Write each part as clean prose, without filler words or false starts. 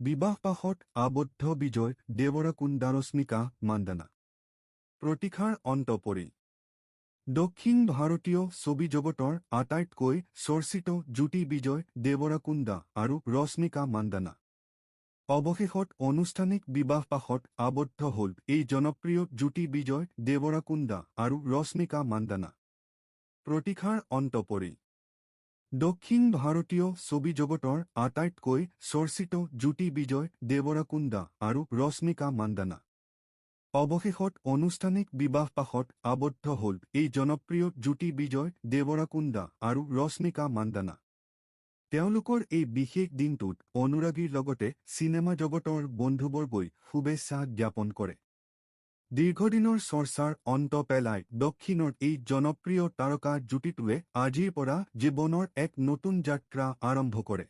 বিবাহপাশত আবদ্ধ বিজয় দেৱৰাকুণ্ডা ৰশ্মিকা মান্দানা প্ৰতীক্ষাৰ অন্ত পৰিল। দক্ষিণ ভাৰতীয় ছবি জগতৰ আটাইতকৈ চৰ্চিত জ্যোতি বিজয় দেৱৰাকুণ্ডা আৰু ৰশ্মিকা মান্দানা অৱশেষত আনুষ্ঠানিক বিবাহপাশত আবদ্ধ হ'ল এই জনপ্ৰিয় জ্যোতি বিজয় দেৱৰাকুণ্ডা আৰু ৰশ্মিকা মান্দানা প্ৰতীক্ষাৰ অন্ত পৰিল। দক্ষিণ ভাৰতীয় ছবি জগতৰ আটাইতকৈ চৰ্চিত জ্যোতি বিজয় দেৱৰাকুণ্ডা আৰু ৰশ্মিকা মান্দানা অৱশেষত আনুষ্ঠানিক বিবাহপাশত আবদ্ধ হ'ল এই জনপ্ৰিয় জ্যোতি বিজয় দেৱৰাকুণ্ডা আৰু ৰশ্মিকা মান্দানা। তেওঁলোকৰ এই বিশেষ দিনটোত অনুৰাগীৰ লগতে চিনেমা জগতৰ বন্ধুবৰ্গই শুভেচ্ছা জ্ঞাপন কৰে। দীৰ্ঘদিনৰ চৰ্চাৰ অন্ত পেলাই দক্ষিণৰ এই জনপ্ৰিয় তাৰকা জ্যোতিটোৱে আজিৰ পৰা জীৱনৰ এক নতুন যাত্ৰা আৰম্ভ কৰে।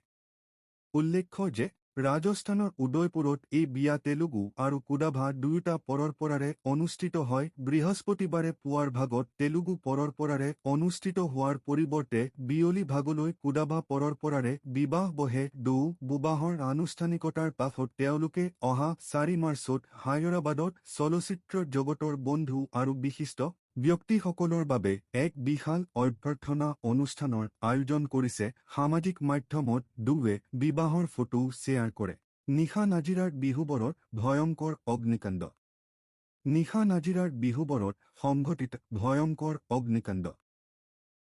উল্লেখ্য যে ৰাজস্থানৰ উদয়পুৰত এই বিয়া তেলুগু আৰু কুডাভা দুয়োটা পৰম্পৰাৰে অনুষ্ঠিত হয়। বৃহস্পতিবাৰে পুৱাৰ ভাগত তেলুগু পৰম্পৰাৰে অনুষ্ঠিত হোৱাৰ পৰিৱৰ্তে বিয়লি ভাগলৈ কুডাভা পৰম্পৰাৰে বিবাহ বহে। বিবাহৰ আনুষ্ঠানিকতাৰ পাছত তেওঁলোকে অহা ৪ মাৰ্চত হায়দৰাবাদত চলচ্চিত্ৰ জগতৰ বন্ধু আৰু বিশিষ্ট ব্যক্তিসকলৰ বাবে এক বিশাল অভ্যৰ্থনা অনুষ্ঠানৰ আয়োজন কৰিছে। সামাজিক মাধ্যমত দুৱে বিবাহৰ ফটো শ্বেয়াৰ কৰে। নিশা নাজিৰাৰ বিহুবৰত ভয়ংকৰ অগ্নিকাণ্ড। নিশা নাজিৰাৰ বিহুবৰত সংঘটিত ভয়ংকৰ অগ্নিকাণ্ড।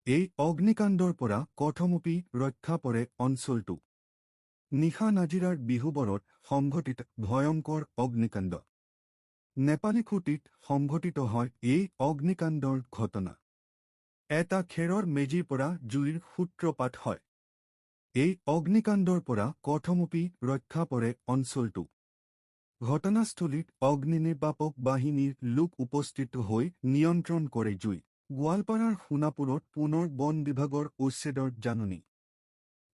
এই অগ্নিকাণ্ডৰ পৰা কথমপি ৰক্ষা পৰে অঞ্চলটো। নিশা নাজিৰাৰ বিহুবৰত সংঘটিত ভয়ংকৰ অগ্নিকাণ্ড। নেপালী খুঁটিত সংঘটিত হয় এই অগ্নিকাণ্ডৰ ঘটনা। এটা খেৰৰ মেজিৰ পৰা জুইৰ সূত্ৰপাত হয়। এই অগ্নিকাণ্ডৰ পৰা কথমপি ৰক্ষা পৰে অঞ্চলটো। ঘটনাস্থলীত অগ্নিনিৰ্বাপক বাহিনীৰ লোক উপস্থিত হৈ নিয়ন্ত্ৰণ কৰে জুই। গোৱালপাৰাৰ সোণাপুৰত পুনৰ বন বিভাগৰ উচ্ছেদৰ জাননী।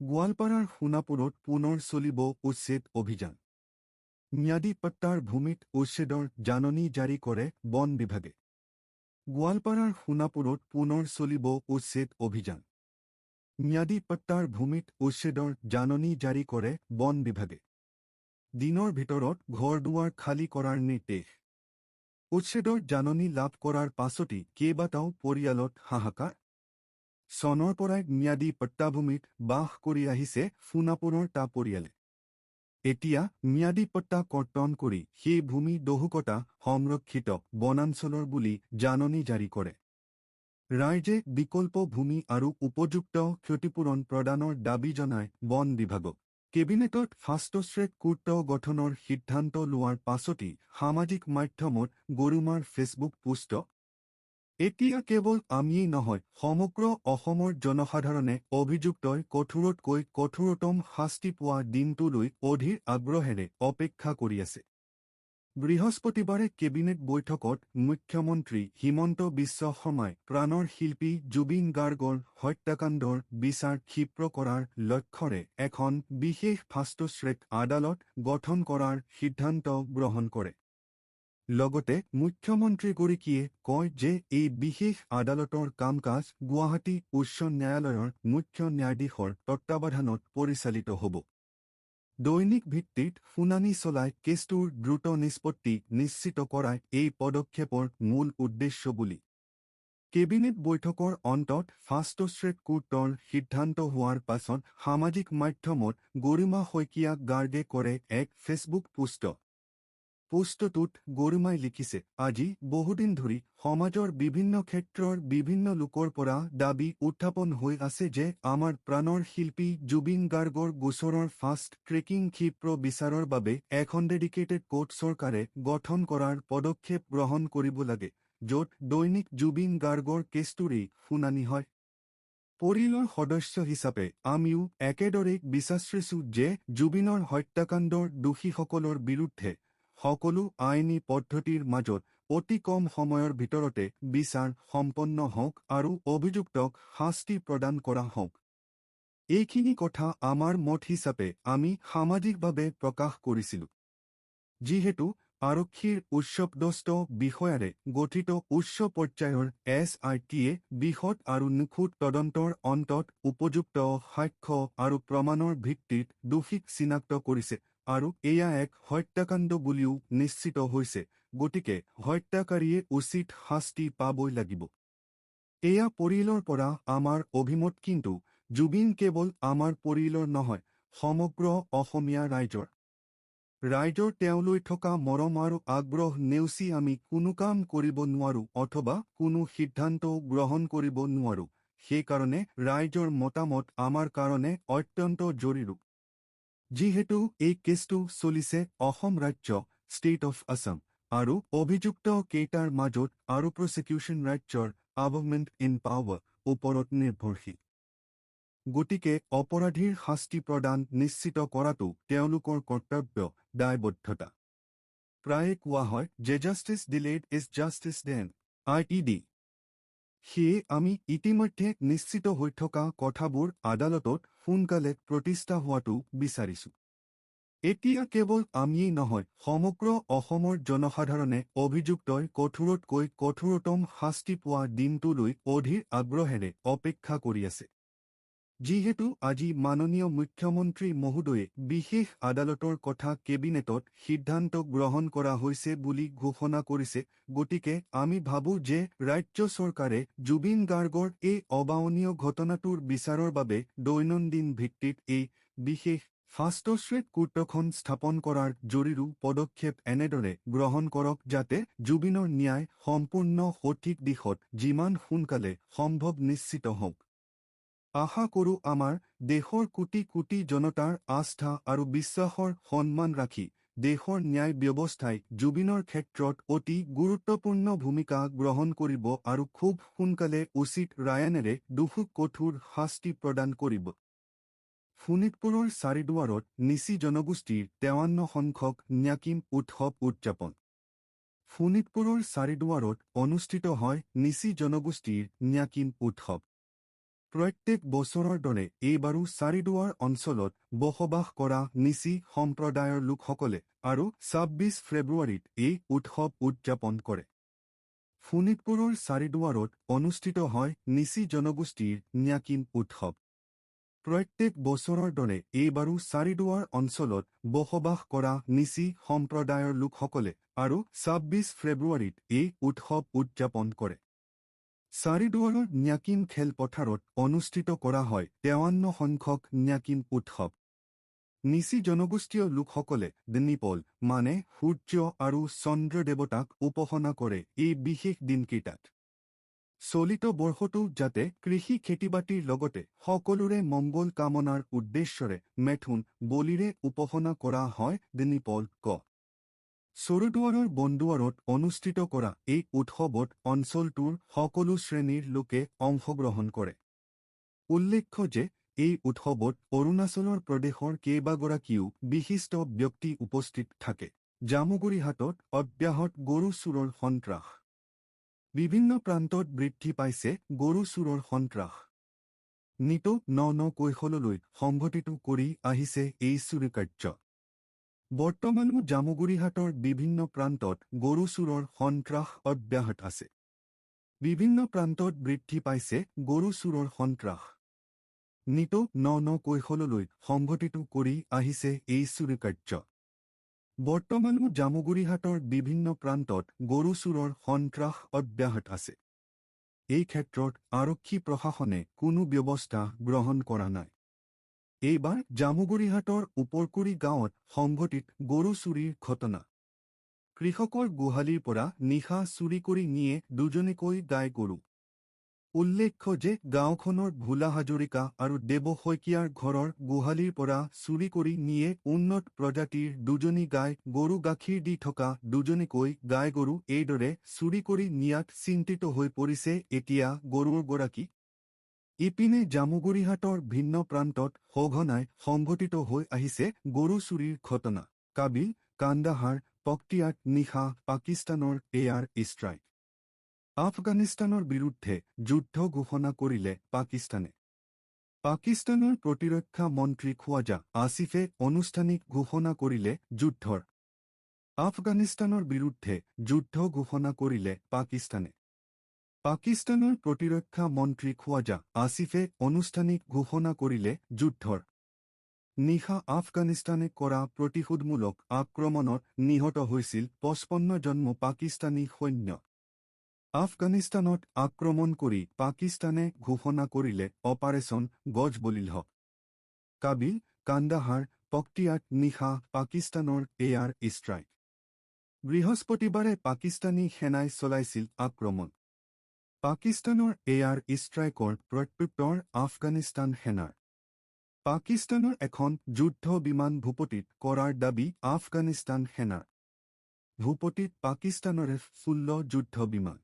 গোৱালপাৰাৰ সোণাপুৰত পুনৰ চলিব উচ্ছেদ অভিযান। ম্যাদী পট্টাৰ ভূমিত উচ্ছেদৰ জাননী জাৰি কৰে বন বিভাগে। গোৱালপাৰাৰ সোণাপুৰত পুনৰ চলিব উচ্ছেদ অভিযান। ম্যাদী পট্টাৰ ভূমিত উচ্ছেদৰ জাননী জাৰি কৰে বন বিভাগে। দিনৰ ভিতৰত ঘৰ-দুৱাৰ খালী কৰাৰ নিৰ্দেশ। উচ্ছেদৰ জাননী লাভ কৰাৰ পাছতেই কেইবাটাও পৰিয়ালত হাহাকাৰ। চনৰ পৰাই ম্যাদী পট্টাভূমিত বাস কৰি আহিছে সোণাপুৰৰ টা পৰিয়ালে। এতিয়া ম্যাদী পট্টা কৰ্তন কৰি সেই ভূমি দহোকতা সংৰক্ষিত বনাঞ্চলৰ বুলি জাননী জাৰি কৰে। ৰাইজে বিকল্প ভূমি আৰু উপযুক্ত ক্ষতিপূৰণ প্ৰদানৰ দাবী জনায় বন বিভাগক। কেবিনেটত ফাষ্ট ট্ৰেক কোৰ্ট গঠনৰ সিদ্ধান্ত লোৱাৰ পাছতেই সামাজিক মাধ্যমত গৰুমাৰ ফেচবুক পোষ্ট। এতিয়া কেৱল আমিয়েই নহয়, সমগ্ৰ অসমৰ জনসাধাৰণে অভিযুক্তই কঠোৰতকৈ কঠোৰতম শাস্তি পোৱা দিনটোলৈ অধীৰ আগ্ৰহেৰে অপেক্ষা কৰি আছে। বৃহস্পতিবাৰে কেবিনেট বৈঠকত মুখ্যমন্ত্ৰী হিমন্ত বিশ্ব শৰ্মাই প্ৰাণৰ শিল্পী জুবিন গাৰ্গৰ হত্যাকাণ্ডৰ বিচাৰ ক্ষীপ্ৰ কৰাৰ লক্ষ্যৰে এখন বিশেষ ফাষ্ট ট্ৰেক আদালত গঠন কৰাৰ সিদ্ধান্ত গ্ৰহণ কৰে। লগতে মুখ্যমন্ত্ৰীগৰাকীয়ে কয় যে এই বিশেষ আদালতৰ কাম-কাজ গুৱাহাটী উচ্চ ন্যায়ালয়ৰ মুখ্য ন্যায়াধীশৰ তত্বাৱধানত পৰিচালিত হ'ব। দৈনিক ভিত্তিত শুনানি চলাই কেছটোৰ দ্ৰুত নিষ্পত্তি নিশ্চিত কৰাই এই পদক্ষেপৰ মূল উদ্দেশ্য বুলি কেবিনেট বৈঠকৰ অন্তত ফাষ্ট ট্ৰেক কোৰ্টৰ সিদ্ধান্ত হোৱাৰ পাছত সামাজিক মাধ্যমত গৰিমা শইকীয়া গাৰ্গে কৰে এক ফেচবুক পোষ্ট। পোষ্টটোত গৰিমাই লিখিছে, আজি বহুদিন ধৰি সমাজৰ বিভিন্ন ক্ষেত্ৰৰ বিভিন্ন লোকৰ পৰা দাবী উত্থাপন হৈ আছে যে আমাৰ প্ৰাণৰ শিল্পী জুবিন গাৰ্গৰ গোচৰৰ ফাষ্ট ট্ৰেকিং ক্ষীপ্ৰ বিচাৰৰ বাবে এখন ডেডিকেটেড কোৰ্ট চৰকাৰে গঠন কৰাৰ পদক্ষেপ গ্ৰহণ কৰিব লাগে, য'ত দৈনিক জুবিন গাৰ্গৰ কেছটোৰেই শুনানি হয়। পৰিয়ালৰ সদস্য হিচাপে আমিও একেদৰে বিচাৰিছো যে জুবিনৰ হত্যাকাণ্ডৰ দোষীসকলৰ বিৰুদ্ধে সকলো আইনী পদ্ধতিৰ মাজত অতি কম সময়ৰ ভিতৰতে বিচাৰ সম্পন্ন হওক আৰু অভিযুক্তক শাস্তি প্ৰদান কৰা হওক। এইখিনি কথা আমাৰ মত হিচাপে আমি সামাজিকভাৱে প্ৰকাশ কৰিছিলো। যিহেতু আৰক্ষীৰ উচ্চপদস্থ বিষয়াৰে গঠিত উচ্চ পৰ্যায়ৰ SIT-য়ে বিশদ আৰু নিখুঁত তদন্তৰ অন্তত উপযুক্ত সাক্ষ্য আৰু প্ৰমাণৰ ভিত্তিত দোষীক চিনাক্ত কৰিছে। আৰু এয়া এক হত্যাকাণ্ড বুলিও নিশ্চিত হৈছে, গতিকে হত্যাকাৰীয়ে উচিত শাস্তি পাবই লাগিব। এয়া পৰিয়ালৰ পৰা আমাৰ অভিমত, কিন্তু জুবিন কেৱল আমাৰ পৰিয়ালৰ নহয়, সমগ্ৰ অসমীয়া ৰাইজৰ। ৰাইজৰ তেওঁলৈ থকা মৰম আৰু আগ্ৰহ নেওচি আমি কোনো কাম কৰিব নোৱাৰো অথবা কোনো সিদ্ধান্ত গ্ৰহণ কৰিব নোৱাৰো। সেইকাৰণে ৰাইজৰ মতামত আমাৰ কাৰণে অত্যন্ত জৰুৰী। যিহেতু এই কেছটো চলিছে অসম ৰাজ্য, ষ্টেট অফ আছাম, আৰু অভিযুক্ত কেইটাৰ মাজত আৰু প্ৰচিকিউশ্যন ৰাজ্যৰ গভৰ্ণমেণ্ট ইন পাৱাৰ ওপৰত নিৰ্ভৰশীল। গতিকে অপৰাধীৰ শাস্তি প্ৰদান নিশ্চিত কৰাটো তেওঁলোকৰ কৰ্তব্য, দায়বদ্ধতা। প্ৰায়ে কোৱা হয় যে justice delayed is justice denied, IED। সেয়ে আমি ইতিমধ্যে নিশ্চিত হৈ থকা কথাবোৰ আদালতত সোনকালে প্ৰতিষ্ঠা হোৱাটো বিচাৰিছোঁ। এতিয়া কেৱল আমিয়েই নহয়, সমগ্ৰ অসমৰ জনসাধাৰণে অভিযুক্তই কঠোৰতকৈ কঠোৰতম শাস্তি পোৱা দিনটোলৈ অধীৰ আগ্ৰহেৰে অপেক্ষা কৰি আছে। যিহেতু আজি মাননীয় মুখ্যমন্ত্ৰী মহোদয়ে বিশেষ আদালতৰ কথা কেবিনেটত সিদ্ধান্ত গ্ৰহণ কৰা হৈছে বুলি ঘোষণা কৰিছে, গতিকে আমি ভাবোঁ যে ৰাজ্য চৰকাৰে জুবিন গাৰ্গৰ এই অবাৱনীয় ঘটনাটোৰ বিচাৰৰ বাবে দৈনন্দিন ভিত্তিত এই বিশেষ ফাষ্ট ট্ৰেক কোৰ্টখন স্থাপন কৰাৰ জৰুৰী পদক্ষেপ এনেদৰে গ্ৰহণ কৰক যাতে জুবিনৰ ন্যায় সম্পূৰ্ণ সঠিক দিশত যিমান সোনকালে সম্ভৱ নিশ্চিত হওক। আশা কৰোঁ আমাৰ দেশৰ কোটি কোটি জনতাৰ আস্থা আৰু বিশ্বাসৰ সন্মান ৰাখি দেশৰ ন্যায় ব্যৱস্থাই জুবিনৰ ক্ষেত্ৰত অতি গুৰুত্বপূৰ্ণ ভূমিকা গ্ৰহণ কৰিব আৰু খুব সোনকালে উচিত ৰায়েৰে দোষীক কঠোৰ শাস্তি প্ৰদান কৰিব। শোণিতপুৰৰ চাৰিদুৱাৰত নিচি জনগোষ্ঠীৰ 53 সংখ্যক ন্যাকিম উৎসৱ উদযাপন। শোণিতপুৰৰ চাৰিদুৱাৰত অনুষ্ঠিত হয় নিচি জনগোষ্ঠীৰ ন্যাকিম উৎসৱ। প্ৰত্যেক বছৰৰ দৰে এইবাৰো চাৰিদুৱাৰ অঞ্চলত বসবাস কৰা নিচি সম্প্ৰদায়ৰ লোকসকলে আৰু 26 ফেব্ৰুৱাৰীত এই উৎসৱ উদযাপন কৰে। শোণিতপুৰৰ চাৰিদুৱাৰত অনুষ্ঠিত হয় নিচি জনগোষ্ঠীৰ ন্যাকিম উৎসৱ। প্ৰত্যেক বছৰৰ দৰে এইবাৰো চাৰিদুৱাৰ অঞ্চলত বসবাস কৰা নিচি সম্প্ৰদায়ৰ লোকসকলে আৰু 26 ফেব্ৰুৱাৰীত এই উৎসৱ উদযাপন কৰে। চাৰিদুৱাৰৰ ন্যাকিম খেলপথাৰত অনুষ্ঠিত কৰা হয় 53 সংখ্যক ন্যাকিম উৎসৱ। নিচি জনগোষ্ঠীয় লোকসকলে দিনীপল মানে সূৰ্য আৰু চন্দ্ৰ দেৱতাক উপাসনা কৰে এই বিশেষ দিনকেইটাত। চলিত বৰ্ষটো যাতে কৃষি খেতিবাতিৰ লগতে সকলোৰে মংগল কামনাৰ উদ্দেশ্যৰে মেথুন বলিৰে উপাসনা কৰা হয় দিনীপল ক। চৰদুৱাৰৰ বনদুৱাৰত অনুষ্ঠিত কৰা এই উৎসৱত অঞ্চলটোৰ সকলো শ্ৰেণীৰ লোকে অংশগ্ৰহণ কৰে। উল্লেখ্য যে এই উৎসৱত অৰুণাচলৰ প্ৰদেশৰ কেইবাগৰাকীও বিশিষ্ট ব্যক্তি উপস্থিত থাকে। জামুগুৰিহাটত অব্যাহত গৰু চুৰৰ সন্ত্ৰাস। বিভিন্ন প্ৰান্তত বৃদ্ধি পাইছে গৰু চুৰৰ সন্ত্ৰাস। নিতৌ ন কৈশললৈ সংঘটিত কৰি আহিছে এই চুৰি কাৰ্য। বৰ্তমানো জামুগুৰিহাটৰ বিভিন্ন প্ৰান্তত গৰু চুৰৰ সন্ত্ৰাস অব্যাহত আছে। বিভিন্ন প্ৰান্তত বৃদ্ধি পাইছে গৰু চুৰৰ সন্ত্ৰাস। নিতৌ ন কৈশললৈ সংঘটিত কৰি আহিছে এই চুৰি কাৰ্য। বৰ্তমানো জামুগুৰিহাটৰ বিভিন্ন প্ৰান্তত গৰু চুৰৰ সন্ত্ৰাস অব্যাহত আছে। এই ক্ষেত্ৰত আৰক্ষী প্ৰশাসনে কোনো ব্যৱস্থা গ্ৰহণ কৰা নাই। এইবাৰ জামুগুৰিহাটৰ ওপৰকুৰি গাঁৱত সংঘটিত গৰু চুৰিৰ ঘটনা। কৃষকৰ গোহালিৰ পৰা নিশা চুৰি কৰি নিয়ে দুজনীকৈ গাই গৰু। উল্লেখ্য যে গাঁওখনৰ ভোলা হাজৰিকা আৰু দেৱ শইকীয়াৰ ঘৰৰ গোহালিৰ পৰা চুৰি কৰি নিয়ে উন্নত প্ৰজাতিৰ দুজনী গাই গৰু গাখীৰ দি থকা দুজনীকৈ গাই গৰু। এইদৰে চুৰি কৰি নিয়াত চিন্তিত হৈ পৰিছে এতিয়া গৰুৰ গৰাকী। ইপিনে জামুগুৰিহাটৰ ভিন্ন প্ৰান্তত সঘনাই সংঘটিত হৈ আহিছে গৰু চুৰিৰ ঘটনা। কাবিল, কান্দাহাৰ, পক্তিয়াত নিশা পাকিস্তানৰ এয়াৰ ষ্ট্ৰাইক। আফগানিস্তানৰ বিৰুদ্ধে যুদ্ধ ঘোষণা কৰিলে পাকিস্তানে। পাকিস্তানৰ প্ৰতিৰক্ষা মন্ত্ৰী খোৱাজা আসিফে আনুষ্ঠানিক ঘোষণা কৰিলে যুদ্ধৰ। আফগানিস্তানৰ বিৰুদ্ধে যুদ্ধ ঘোষণা কৰিলে পাকিস্তানে। পাকিস্তানৰ প্ৰতিৰক্ষা মন্ত্ৰী খোৱাজা আসিফে আনুষ্ঠানিক ঘোষণা কৰিলে যুদ্ধৰ। নিশা আফগানিস্তানে কৰা প্ৰতিশোধমূলক আক্ৰমণত নিহত হৈছিল 55 জন পাকিস্তানী সৈন্য। আফগানিস্তানত আক্ৰমণ কৰি পাকিস্তানে ঘোষণা কৰিলে অপাৰেশ্যন গজবলিলহ। কাবিল, কান্দাহাৰ, পক্তিয়াত নিশা পাকিস্তানৰ এয়াৰ ষ্ট্ৰাইক। বৃহস্পতিবাৰে পাকিস্তানী সেনাই চলাইছিল আক্ৰমণ। পাকিস্তানৰ এয়াৰ ষ্ট্ৰাইকৰ প্ৰত্যুত্তৰ আফগানিস্তান সেনাৰ। পাকিস্তানৰ এখন যুদ্ধ বিমান ভূপতিত কৰাৰ দাবী আফগানিস্তান সেনাৰ। ভূপতিত পাকিস্তানৰে 16 যুদ্ধ বিমান।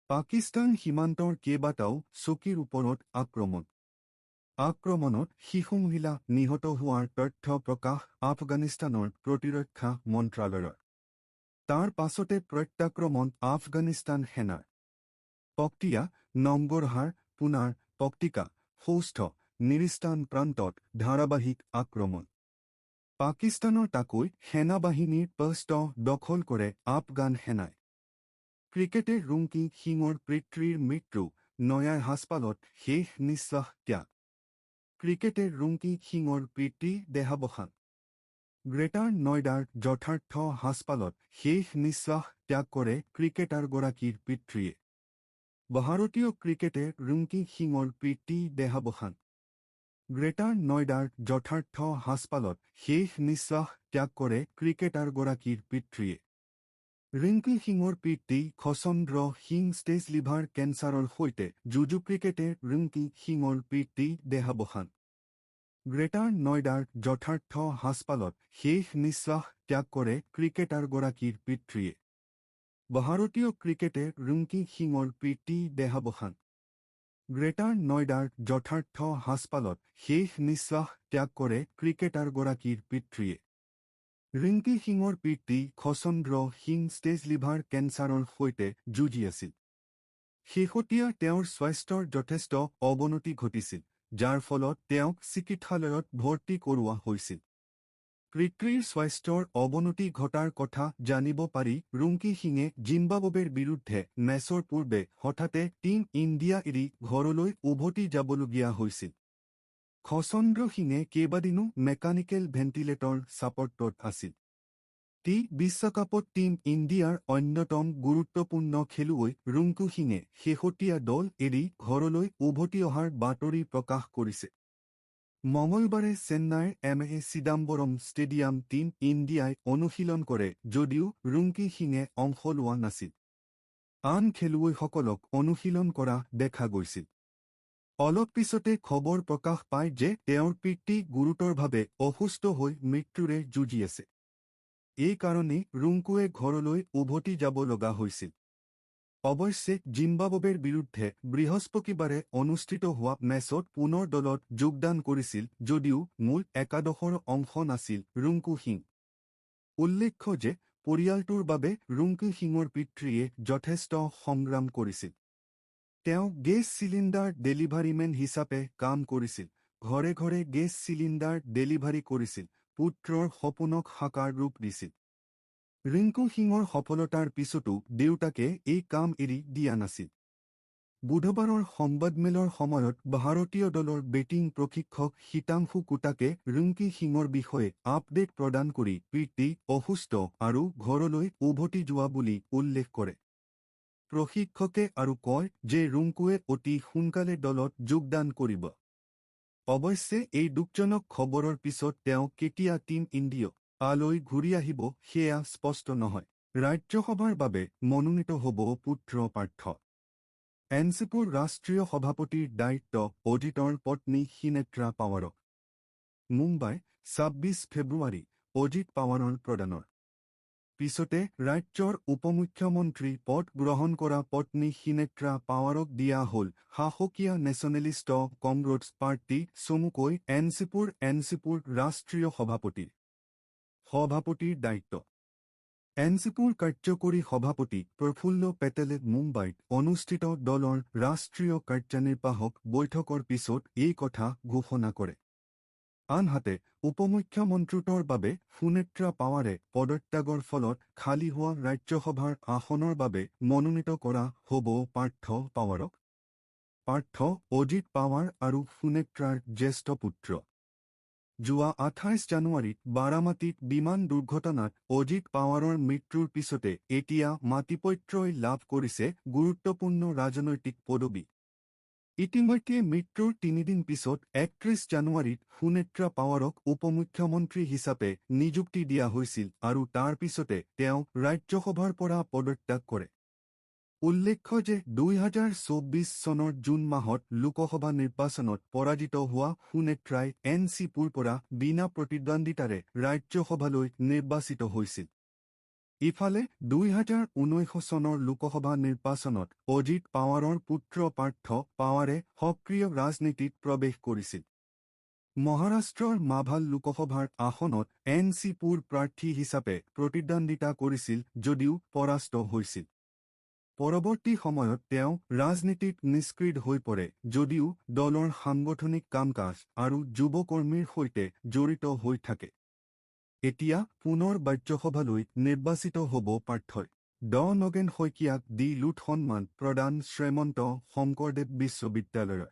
পাকিস্তান সীমান্তৰ কেইবাটাও চকীৰ ওপৰত আক্ৰমণ। আক্ৰমণত শিশু মহিলা নিহত হোৱাৰ তথ্য প্ৰকাশ আফগানিস্তানৰ প্ৰতিৰক্ষা মন্ত্ৰালয়ৰ। তাৰ পাছতে প্ৰত্যাক্ৰমণ আফগানিস্তান সেনাৰ। পক্তিয়া, নমগৰহাৰ, পুনাৰ, পক্তিকা, সৌষ্ঠ, নিৰিস্তান প্ৰান্তত ধাৰাবাহিক আক্ৰমণ। পাকিস্তানৰ তাকৈ সেনাবাহিনীৰ পোষ্ট দখল কৰে আফগান সেনাই। ক্ৰিকেটে ৰুংকি সিঙৰ পিতৃৰ মৃত্যু, নয়াৰ হাস্পাতালত শেষ নিশ্বাস ত্যাগ। ক্ৰিকেটে ৰুংকি সিঙৰ পিতৃ দেহাৱসান। গ্ৰেটাৰ নয়ডাৰ যথাৰ্থ হাস্পাতালত শেষ নিশ্বাস ত্যাগ কৰে ক্ৰিকেটাৰগৰাকীৰ পিতৃয়ে। ভাৰতীয় ক্ৰিকেটে ৰুংকি সিঙৰ পিতৃ দেহাৱসান। গ্ৰেটাৰ নয়ডাৰ যথাৰ্থ হাস্পাতালত শেষ নিশ্বাস ত্যাগ কৰে ক্ৰিকেটাৰগৰাকীৰ পিতৃয়ে। ৰিংকি সিঙৰ পিতৃ খচন্দ্ৰ সিং ষ্টেজ লিভাৰ কেঞ্চাৰৰ সৈতে যুঁজু ক্ৰিকেটে ৰিংকি সিঙৰ পিতৃ দেহাৱসান। গ্ৰেটাৰ নয়ডাৰ যথাৰ্থ হাস্পাতালত শেষ নিশ্বাস ত্যাগ কৰে ক্ৰিকেটাৰগৰাকীৰ পিতৃয়ে। ভাৰতীয় ক্ৰিকেটে ৰিংকি সিঙৰ পিতৃ দেহাৱসান। গ্ৰেটাৰ নয়ডাৰ যথাৰ্থ হাস্পাতালত শেষ নিশ্বাস ত্যাগ কৰে ক্ৰিকেটাৰগৰাকীৰ পিতৃয়ে। ৰিংকি সিঙৰ পিতৃ খচন্দ্ৰ সিং ষ্টেজ লিভাৰ কেঞ্চাৰৰ সৈতে যুঁজি আছিল। শেহতীয়া তেওঁৰ স্বাস্থ্যৰ যথেষ্ট অৱনতি ঘটিছিল, যাৰ ফলত তেওঁক চিকিৎসালয়ত ভৰ্তি কৰোৱা হৈছিল। পিতৃৰ স্বাস্থ্যৰ অৱনতি ঘটাৰ কথা জানিব পাৰি ৰুংকি সিঙে জিম্বাবৱেৰ বিৰুদ্ধে মেচৰ পূৰ্বে হঠাতে টীম ইণ্ডিয়া এৰি ঘৰলৈ উভতি যাবলগীয়া হৈছিল। খচন্দ্ৰ সিঙে কেইবাদিনো মেকানিকেল ভেণ্টিলেটৰ ছাপৰ্টত আছিল। বিশ্বকাপত টীম ইণ্ডিয়াৰ অন্যতম গুৰুত্বপূৰ্ণ খেলুৱৈ ৰুংকু সিঙে শেহতীয়া দল এৰি ঘৰলৈ উভতি অহাৰ বাতৰি প্ৰকাশ কৰিছে। মঙলবাৰে চেন্নাইৰ এম.এ. চিদাম্বৰম ষ্টেডিয়াম টীম ইণ্ডিয়াই অনুশীলন কৰে যদিও ৰুংকি সিঙে অংশ লোৱা নাছিল। আন খেলুৱৈসকলক অনুশীলন কৰা দেখা গৈছিল। অলপ পিছতে খবৰ প্ৰকাশ পায় যে তেওঁৰ পিতৃ গুৰুতৰভাৱে অসুস্থ হৈ মৃত্যুৰে যুঁজি আছে। এই কাৰণেই ৰুংকুৱে ঘৰলৈ উভতি যাব লগা হৈছিল। অৱশ্যে জিম্বাবৱেৰ বিৰুদ্ধে বৃহস্পতিবাৰে অনুষ্ঠিত হোৱা মেচত পুনৰ দলত যোগদান কৰিছিল যদিও মূল একাদশৰ অংশ নাছিল ৰুংকু সিং। উল্লেখ্য যে পৰিয়ালটোৰ বাবে ৰুংকু সিঙৰ পিতৃয়ে যথেষ্ট সংগ্ৰাম কৰিছিল। তেওঁ গেছ চিলিণ্ডাৰ ডেলিভাৰীমেন হিচাপে কাম কৰিছিল, ঘৰে ঘৰে গেছ চিলিণ্ডাৰ ডেলিভাৰী কৰিছিল, পুত্ৰৰ সপোনক সাকাৰ ৰূপ দিছিল। ৰিংকু সিঙৰ সফলতাৰ পিছতো দেউতাকে এই কাম এৰি দিয়া নাছিল। বুধবাৰৰ সংবাদমেলৰ সময়ত ভাৰতীয় দলৰ বেটিং প্ৰশিক্ষক শীতাংশু কোটাকে ৰিংকু সিঙৰ বিষয়ে আপডেট প্ৰদান কৰি পিতৃ অসুস্থ আৰু ঘৰলৈ উভতি যোৱা বুলি উল্লেখ কৰে। প্ৰশিক্ষকে আৰু কয় যে ৰুংকুৱে অতি সোনকালে দলত যোগদান কৰিব। অৱশ্যে এই দুখজনক খবৰৰ পিছত তেওঁ কেতিয়া টীম ইণ্ডিয়ালৈ ঘূৰি আহিব সেয়া স্পষ্ট নহয়। ৰাজ্যসভাৰ বাবে মনোনীত হ'ব পুত্ৰ পাৰ্থ। এনচিপিৰ ৰাষ্ট্ৰীয় সভাপতিৰ দায়িত্ব অজিতৰ পত্নী সুনেত্ৰা পাৱাৰক। মুম্বাই, ২৬ ফেব্ৰুৱাৰী অজিত পাৱাৰৰ প্ৰদানৰ পিছতে ৰাজ্যৰ উপমুখ্যমন্ত্ৰী পদ গ্ৰহণ কৰা পত্নী সুনেত্ৰা পাৱাৰক দিয়া হ'ল শাসকীয় নেচনেলিষ্ট কংগ্ৰেছ পাৰ্টি চমুকৈ এনচিপিৰ ৰাষ্ট্ৰীয় সভাপতিৰ দায়িত্ব। এনচিপিৰ কাৰ্যকৰী সভাপতি প্ৰফুল্ল পেটেলে মুম্বাইত অনুষ্ঠিত দলৰ ৰাষ্ট্ৰীয় কাৰ্যনিৰ্বাহক বৈঠকৰ পিছত এই কথা ঘোষণা কৰে। আনহাতে উপমুখ্যমন্ত্ৰীত্বৰ বাবে সুনেত্ৰা পাৱাৰে পদত্যাগৰ ফলত খালী হোৱা ৰাজ্যসভাৰ আসনৰ বাবে মনোনীত কৰা হ'ব পাৰ্থ পাৱাৰক। পাৰ্থ অজিত পাৱাৰ আৰু সুনেত্ৰাৰ জ্যেষ্ঠ পুত্ৰ। যোৱা 28 জানুৱাৰীত বাৰামাতীত বিমান দুৰ্ঘটনাত অজিত পাৱাৰৰ মৃত্যুৰ পিছতে এতিয়া মাটিপত্ৰই লাভ কৰিছে গুৰুত্বপূৰ্ণ ৰাজনৈতিক পদবী। ইতিমধ্যে মৃত্যুৰ 3 দিন পিছত 31 জানুৱাৰীত সুনেত্ৰা পাৱাৰক উপমুখ্যমন্ত্ৰী হিচাপে নিযুক্তি দিয়া হৈছিল আৰু তাৰ পিছতে তেওঁ ৰাজ্যসভাৰ পৰা পদত্যাগ কৰে। উল্লেখ্য যে 2024 চনৰ জুন মাহত লোকসভা নিৰ্বাচনত পৰাজিত হোৱা সুনেত্ৰাই এনচিপিৰ পৰা বিনা প্ৰতিদ্বন্দ্বিতাৰে ৰাজ্যসভালৈ নিৰ্বাচিত হৈছিল। ইফালে 2019 চনৰ লোকসভা নিৰ্বাচনত অজিত পাৱাৰৰ পুত্ৰ পাৰ্থ পাৱাৰে সক্ৰিয় ৰাজনীতিত প্ৰৱেশ কৰিছিল। মহাৰাষ্ট্ৰৰ মাভাল লোকসভাৰ আসনত এনচিপিৰ প্ৰাৰ্থী হিচাপে প্ৰতিদ্বন্দ্বিতা কৰিছিল যদিও পৰাস্ত হৈছিল। পৰৱৰ্তী সময়ত তেওঁ ৰাজনীতিত নিষ্ক্ৰিয় হৈ পৰে যদিও দলৰ সাংগঠনিক কাম-কাজ আৰু যুৱ কৰ্মীৰ সৈতে জড়িত হৈ থাকে। এতিয়া পুনৰ ৰাজ্যসভালৈ নিৰ্বাচিত হ'ব পাৰ্থই। ড নগেন শইকীয়াক দি লুট সন্মান প্ৰদান শ্ৰীমন্ত শংকৰদেৱ বিশ্ববিদ্যালয়ৰ।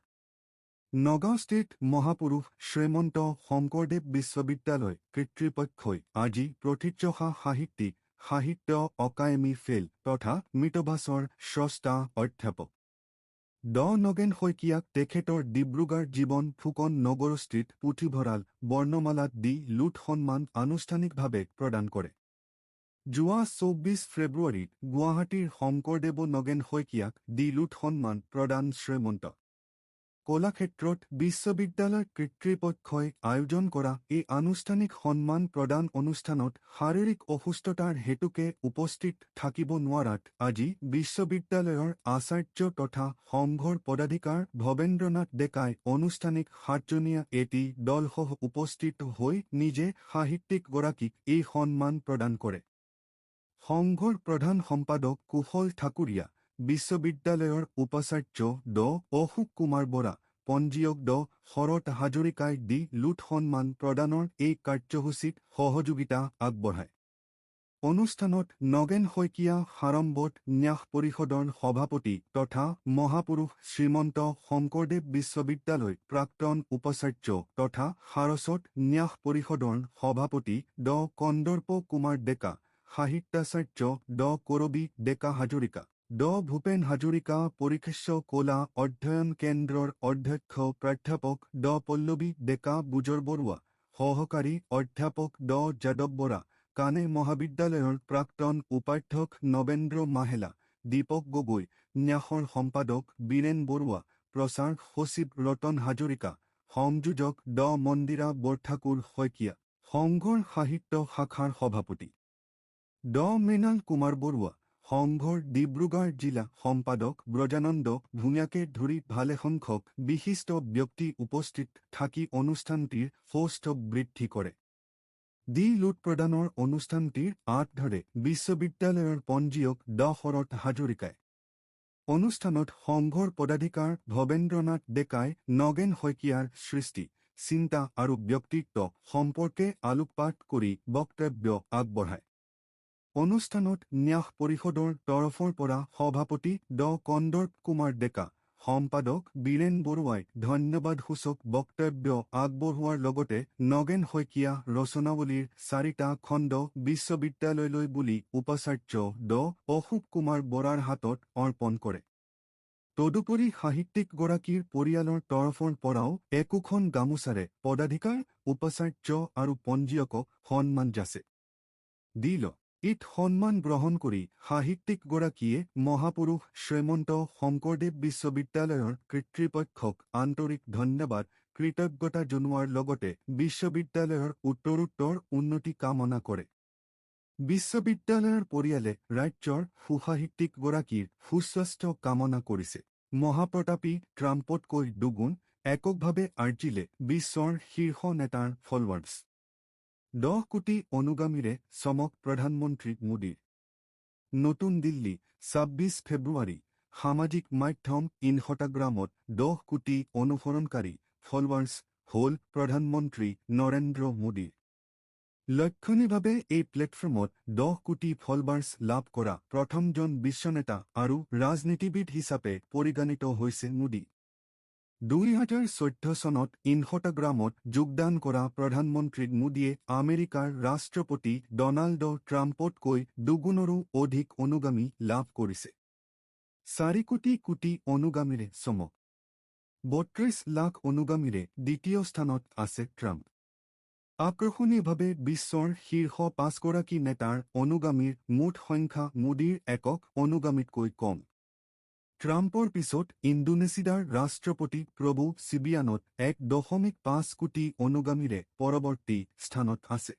নগাঁও ষ্টেট মহাপুৰুষ শ্ৰীমন্ত শংকৰদেৱ বিশ্ববিদ্যালয় কৰ্তৃপক্ষই আজি প্ৰথিতযশা সাহিত্যিক সাহিত্য অকাডেমী ফেল তথা মিতভাষৰ স্ৰষ্টা অধ্যাপক ড নগেন শইকীয়াক তেখেতৰ ডিব্ৰুগড় জীৱন ফুকন নগৰস্থিত পুথিভঁৰাল বৰ্ণমালাত দি লুট সন্মান আনুষ্ঠানিকভাৱে প্ৰদান কৰে। যোৱা 24 ফেব্ৰুৱাৰীত গুৱাহাটীৰ শংকৰদেৱ নগেন শইকীয়াক দি লুট সন্মান প্ৰদান শ্ৰীমন্ত কলাক্ষেত্ৰত বিশ্ববিদ্যালয় কৰ্তৃপক্ষই আয়োজন কৰা এই আনুষ্ঠানিক সন্মান প্ৰদান অনুষ্ঠানত শাৰীৰিক অসুস্থতাৰ হেতুকে উপস্থিত থাকিব নোৱাৰাত আজি বিশ্ববিদ্যালয়ৰ আচাৰ্য তথা সংঘৰ পদাধিকাৰ ভৱেন্দ্ৰনাথ ডেকাই আনুষ্ঠানিক 7জনীয়া এটি দলসহ উপস্থিত হৈ নিজে সাহিত্যিকগৰাকীক এই সন্মান প্ৰদান কৰে। সংঘৰ প্ৰধান সম্পাদক কুশল ঠাকুৰীয়া, বিশ্ববিদ্যালয়ৰ উপাচাৰ্য ড অশোক কুমাৰ বৰা, পঞ্জীয়ক ড শৰৎ হাজৰিকাই দি লুট সন্মান প্ৰদানৰ এই কাৰ্যসূচীত সহযোগিতা আগবঢ়ায়। অনুষ্ঠানত নগেন শইকীয়া সাৰম্বত ন্যাস পৰিষদৰ সভাপতি তথা মহাপুৰুষ শ্ৰীমন্ত শংকৰদেৱ বিশ্ববিদ্যালয় প্ৰাক্তন উপাচাৰ্য তথা সাৰস্বত ন্যাস পৰিষদৰ সভাপতি ড কন্দৰ্প কুমাৰ ডেকা, সাহিত্যাচাৰ্য ড কৰবী ডেকা হাজৰিকা, ড ভূপেন হাজৰিকা, পৰিক্ষেশ্য কলা অধ্যয়ন কেন্দ্ৰৰ অধ্যক্ষ প্ৰাধ্যাপক ড পল্লৱী ডেকা বুজৰ বৰুৱা, সহকাৰী অধ্যাপক ড যাদৱ বৰা, কানে মহাবিদ্যালয়ৰ প্ৰাক্তন উপাধ্যক্ষ নবেন্দ্ৰ মাহেলা, দীপক গগৈ, ন্যাসৰ সম্পাদক বীৰেন বৰুৱা, প্ৰচাৰ সচিব ৰতন হাজৰিকা, সংযোজক ড মন্দিৰা বৰঠাকুৰ শইকীয়া, সংঘৰ সাহিত্য শাখাৰ সভাপতি ড মৃণাল কুমাৰ বৰুৱা, সংঘৰ ডিব্ৰুগড় জিলা সম্পাদক ব্ৰজানন্দ ভূঞাকে ধৰি ভালেসংখ্যক বিশিষ্ট ব্যক্তি উপস্থিত থাকি অনুষ্ঠানটিৰ সৌষ্ঠৱ বৃদ্ধি কৰে। দি লুট প্ৰদানৰ অনুষ্ঠানটিৰ আঁত ধৰে বিশ্ববিদ্যালয়ৰ পঞ্জীয়ক ড শৰৎ হাজৰিকাই। অনুষ্ঠানত সংঘৰ পদাধিকাৰ ভৱেন্দ্ৰনাথ ডেকাই নগেন শইকীয়াৰ সৃষ্টি, চিন্তা আৰু ব্যক্তিত্ব সম্পৰ্কে আলোকপাত কৰি বক্তব্য আগবঢ়ায়। অনুষ্ঠানত ন্যাস পৰিষদৰ তৰফৰ পৰা সভাপতি ড কন্দৰ্প কুমাৰ ডেকা, সম্পাদক বীৰেন বৰুৱাই ধন্যবাদসূচক বক্তব্য আগবঢ়োৱাৰ লগতে নগেন শইকীয়া ৰচনাৱলীৰ 4টা খণ্ড বিশ্ববিদ্যালয়লৈ বুলি উপাচাৰ্য ড অশোক কুমাৰ বৰাৰ হাতত অৰ্পণ কৰে। তদুপৰি সাহিত্যিকগৰাকীৰ পৰিয়ালৰ তৰফৰ পৰাও একোখন গামোচাৰে পদাধিকাৰ, উপাচাৰ্য আৰু পঞ্জীয়কক সন্মান যাচে। দি ল ইট সন্মান গ্ৰহণ কৰি সাহিত্যিকগৰাকীয়ে মহাপুৰুষ শ্ৰীমন্ত শংকৰদেৱ বিশ্ববিদ্যালয়ৰ কৰ্তৃপক্ষক আন্তৰিক ধন্যবাদ কৃতজ্ঞতা জনোৱাৰ লগতে বিশ্ববিদ্যালয়ৰ উত্তৰোত্তৰ উন্নতি কামনা কৰে। বিশ্ববিদ্যালয়ৰ পৰিয়ালে ৰাজ্যৰ সুসাহিত্যিকগৰাকীৰ সুস্বাস্থ্য কামনা কৰিছে। মহাপ্ৰতাপী ট্ৰাম্পতকৈ দুগুণ এককভাৱে আৰ্জিলে বিশ্বৰ শীৰ্ষ নেতাৰ ফলোৱাৰ্ছ। 10 কোটি অনুগামীৰে চমক প্ৰধানমন্ত্ৰী মোদীৰ। নতুন দিল্লী 26 ফেব্ৰুৱাৰী সামাজিক মাধ্যম ইনষ্টাগ্ৰামত 10 কোটি অনুসৰণকাৰী ফলোৱাৰ্ছ হ'ল প্ৰধানমন্ত্ৰী নৰেন্দ্ৰ মোদীৰ। লক্ষণীয়ভাৱে এই প্লেটফৰ্মত 10 কোটি ফলোৱাৰ্ছ লাভ কৰা প্ৰথমজন বিশ্বনেতা আৰু ৰাজনীতিবিদ হিচাপে পৰিগণিত হৈছে মোদী। 2014 চনত ইনষ্টাগ্ৰামত যোগদান কৰা প্ৰধানমন্ত্ৰী মোদীয়ে আমেৰিকাৰ ৰাষ্ট্ৰপতি ডনাল্ড ট্ৰাম্পতকৈ দুগুণৰো অধিক অনুগামী লাভ কৰিছে। 4 কোটি অনুগামীৰে চমক। 32 লাখ অনুগামীৰে দ্বিতীয় স্থানত আছে ট্ৰাম্প। আকৰ্ষণীয়ভাৱে বিশ্বৰ শীৰ্ষ 5 গৰাকী নেতাৰ অনুগামীৰ মুঠ সংখ্যা মোদীৰ একক অনুগামীতকৈ কম। ট্ৰাম্পৰ পিছত ইণ্ডোনেছিয়াৰ ৰাষ্ট্ৰপতি প্ৰবো চিবিয়ানত 1.5 কোটি অনুগামীৰে পৰৱৰ্তী স্থানত আছে।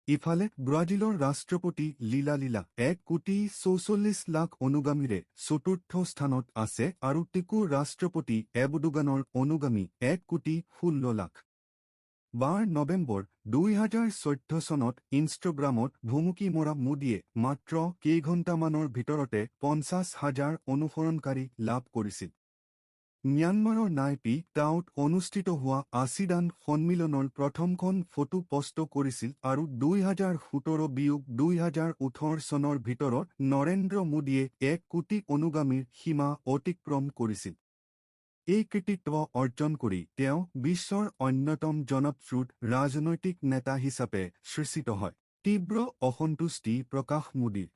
ইফালে ব্ৰাজিলৰ ৰাষ্ট্ৰপতি লিলা 1.44 লাখ অনুগামীৰে চতুৰ্থ স্থানত আছে আৰু টিকুৰ ৰাষ্ট্ৰপতি এৰডোগানৰ অনুগামী 1.16 লাখ। 12 নৱেম্বৰ 2014 চনত ইনষ্টাগ্ৰামত ভুমুকি মৰা মোদীয়ে মাত্ৰ কেইঘণ্টামানৰ ভিতৰতে 50,000 অনুসৰণকাৰী লাভ কৰিছিল। ম্যানমাৰৰ নাইপি টাউত অনুষ্ঠিত হোৱা আছিয়ান সন্মিলনৰ প্ৰথমখন ফটো পষ্ট কৰিছিল আৰু 2017-2018 চনৰ ভিতৰত নৰেন্দ্ৰ মোদীয়ে 1 কোটি অনুগামীৰ সীমা অতিক্ৰম কৰিছিল। এই কৃতিত্ব অৰ্জন কৰি তেওঁ বিশ্বৰ অন্যতম জনপ্ৰিয় ৰাজনৈতিক নেতা হিচাপে স্বীকৃত হয়। তীব্ৰ অসন্তুষ্টি প্ৰকাশ মোদীৰ।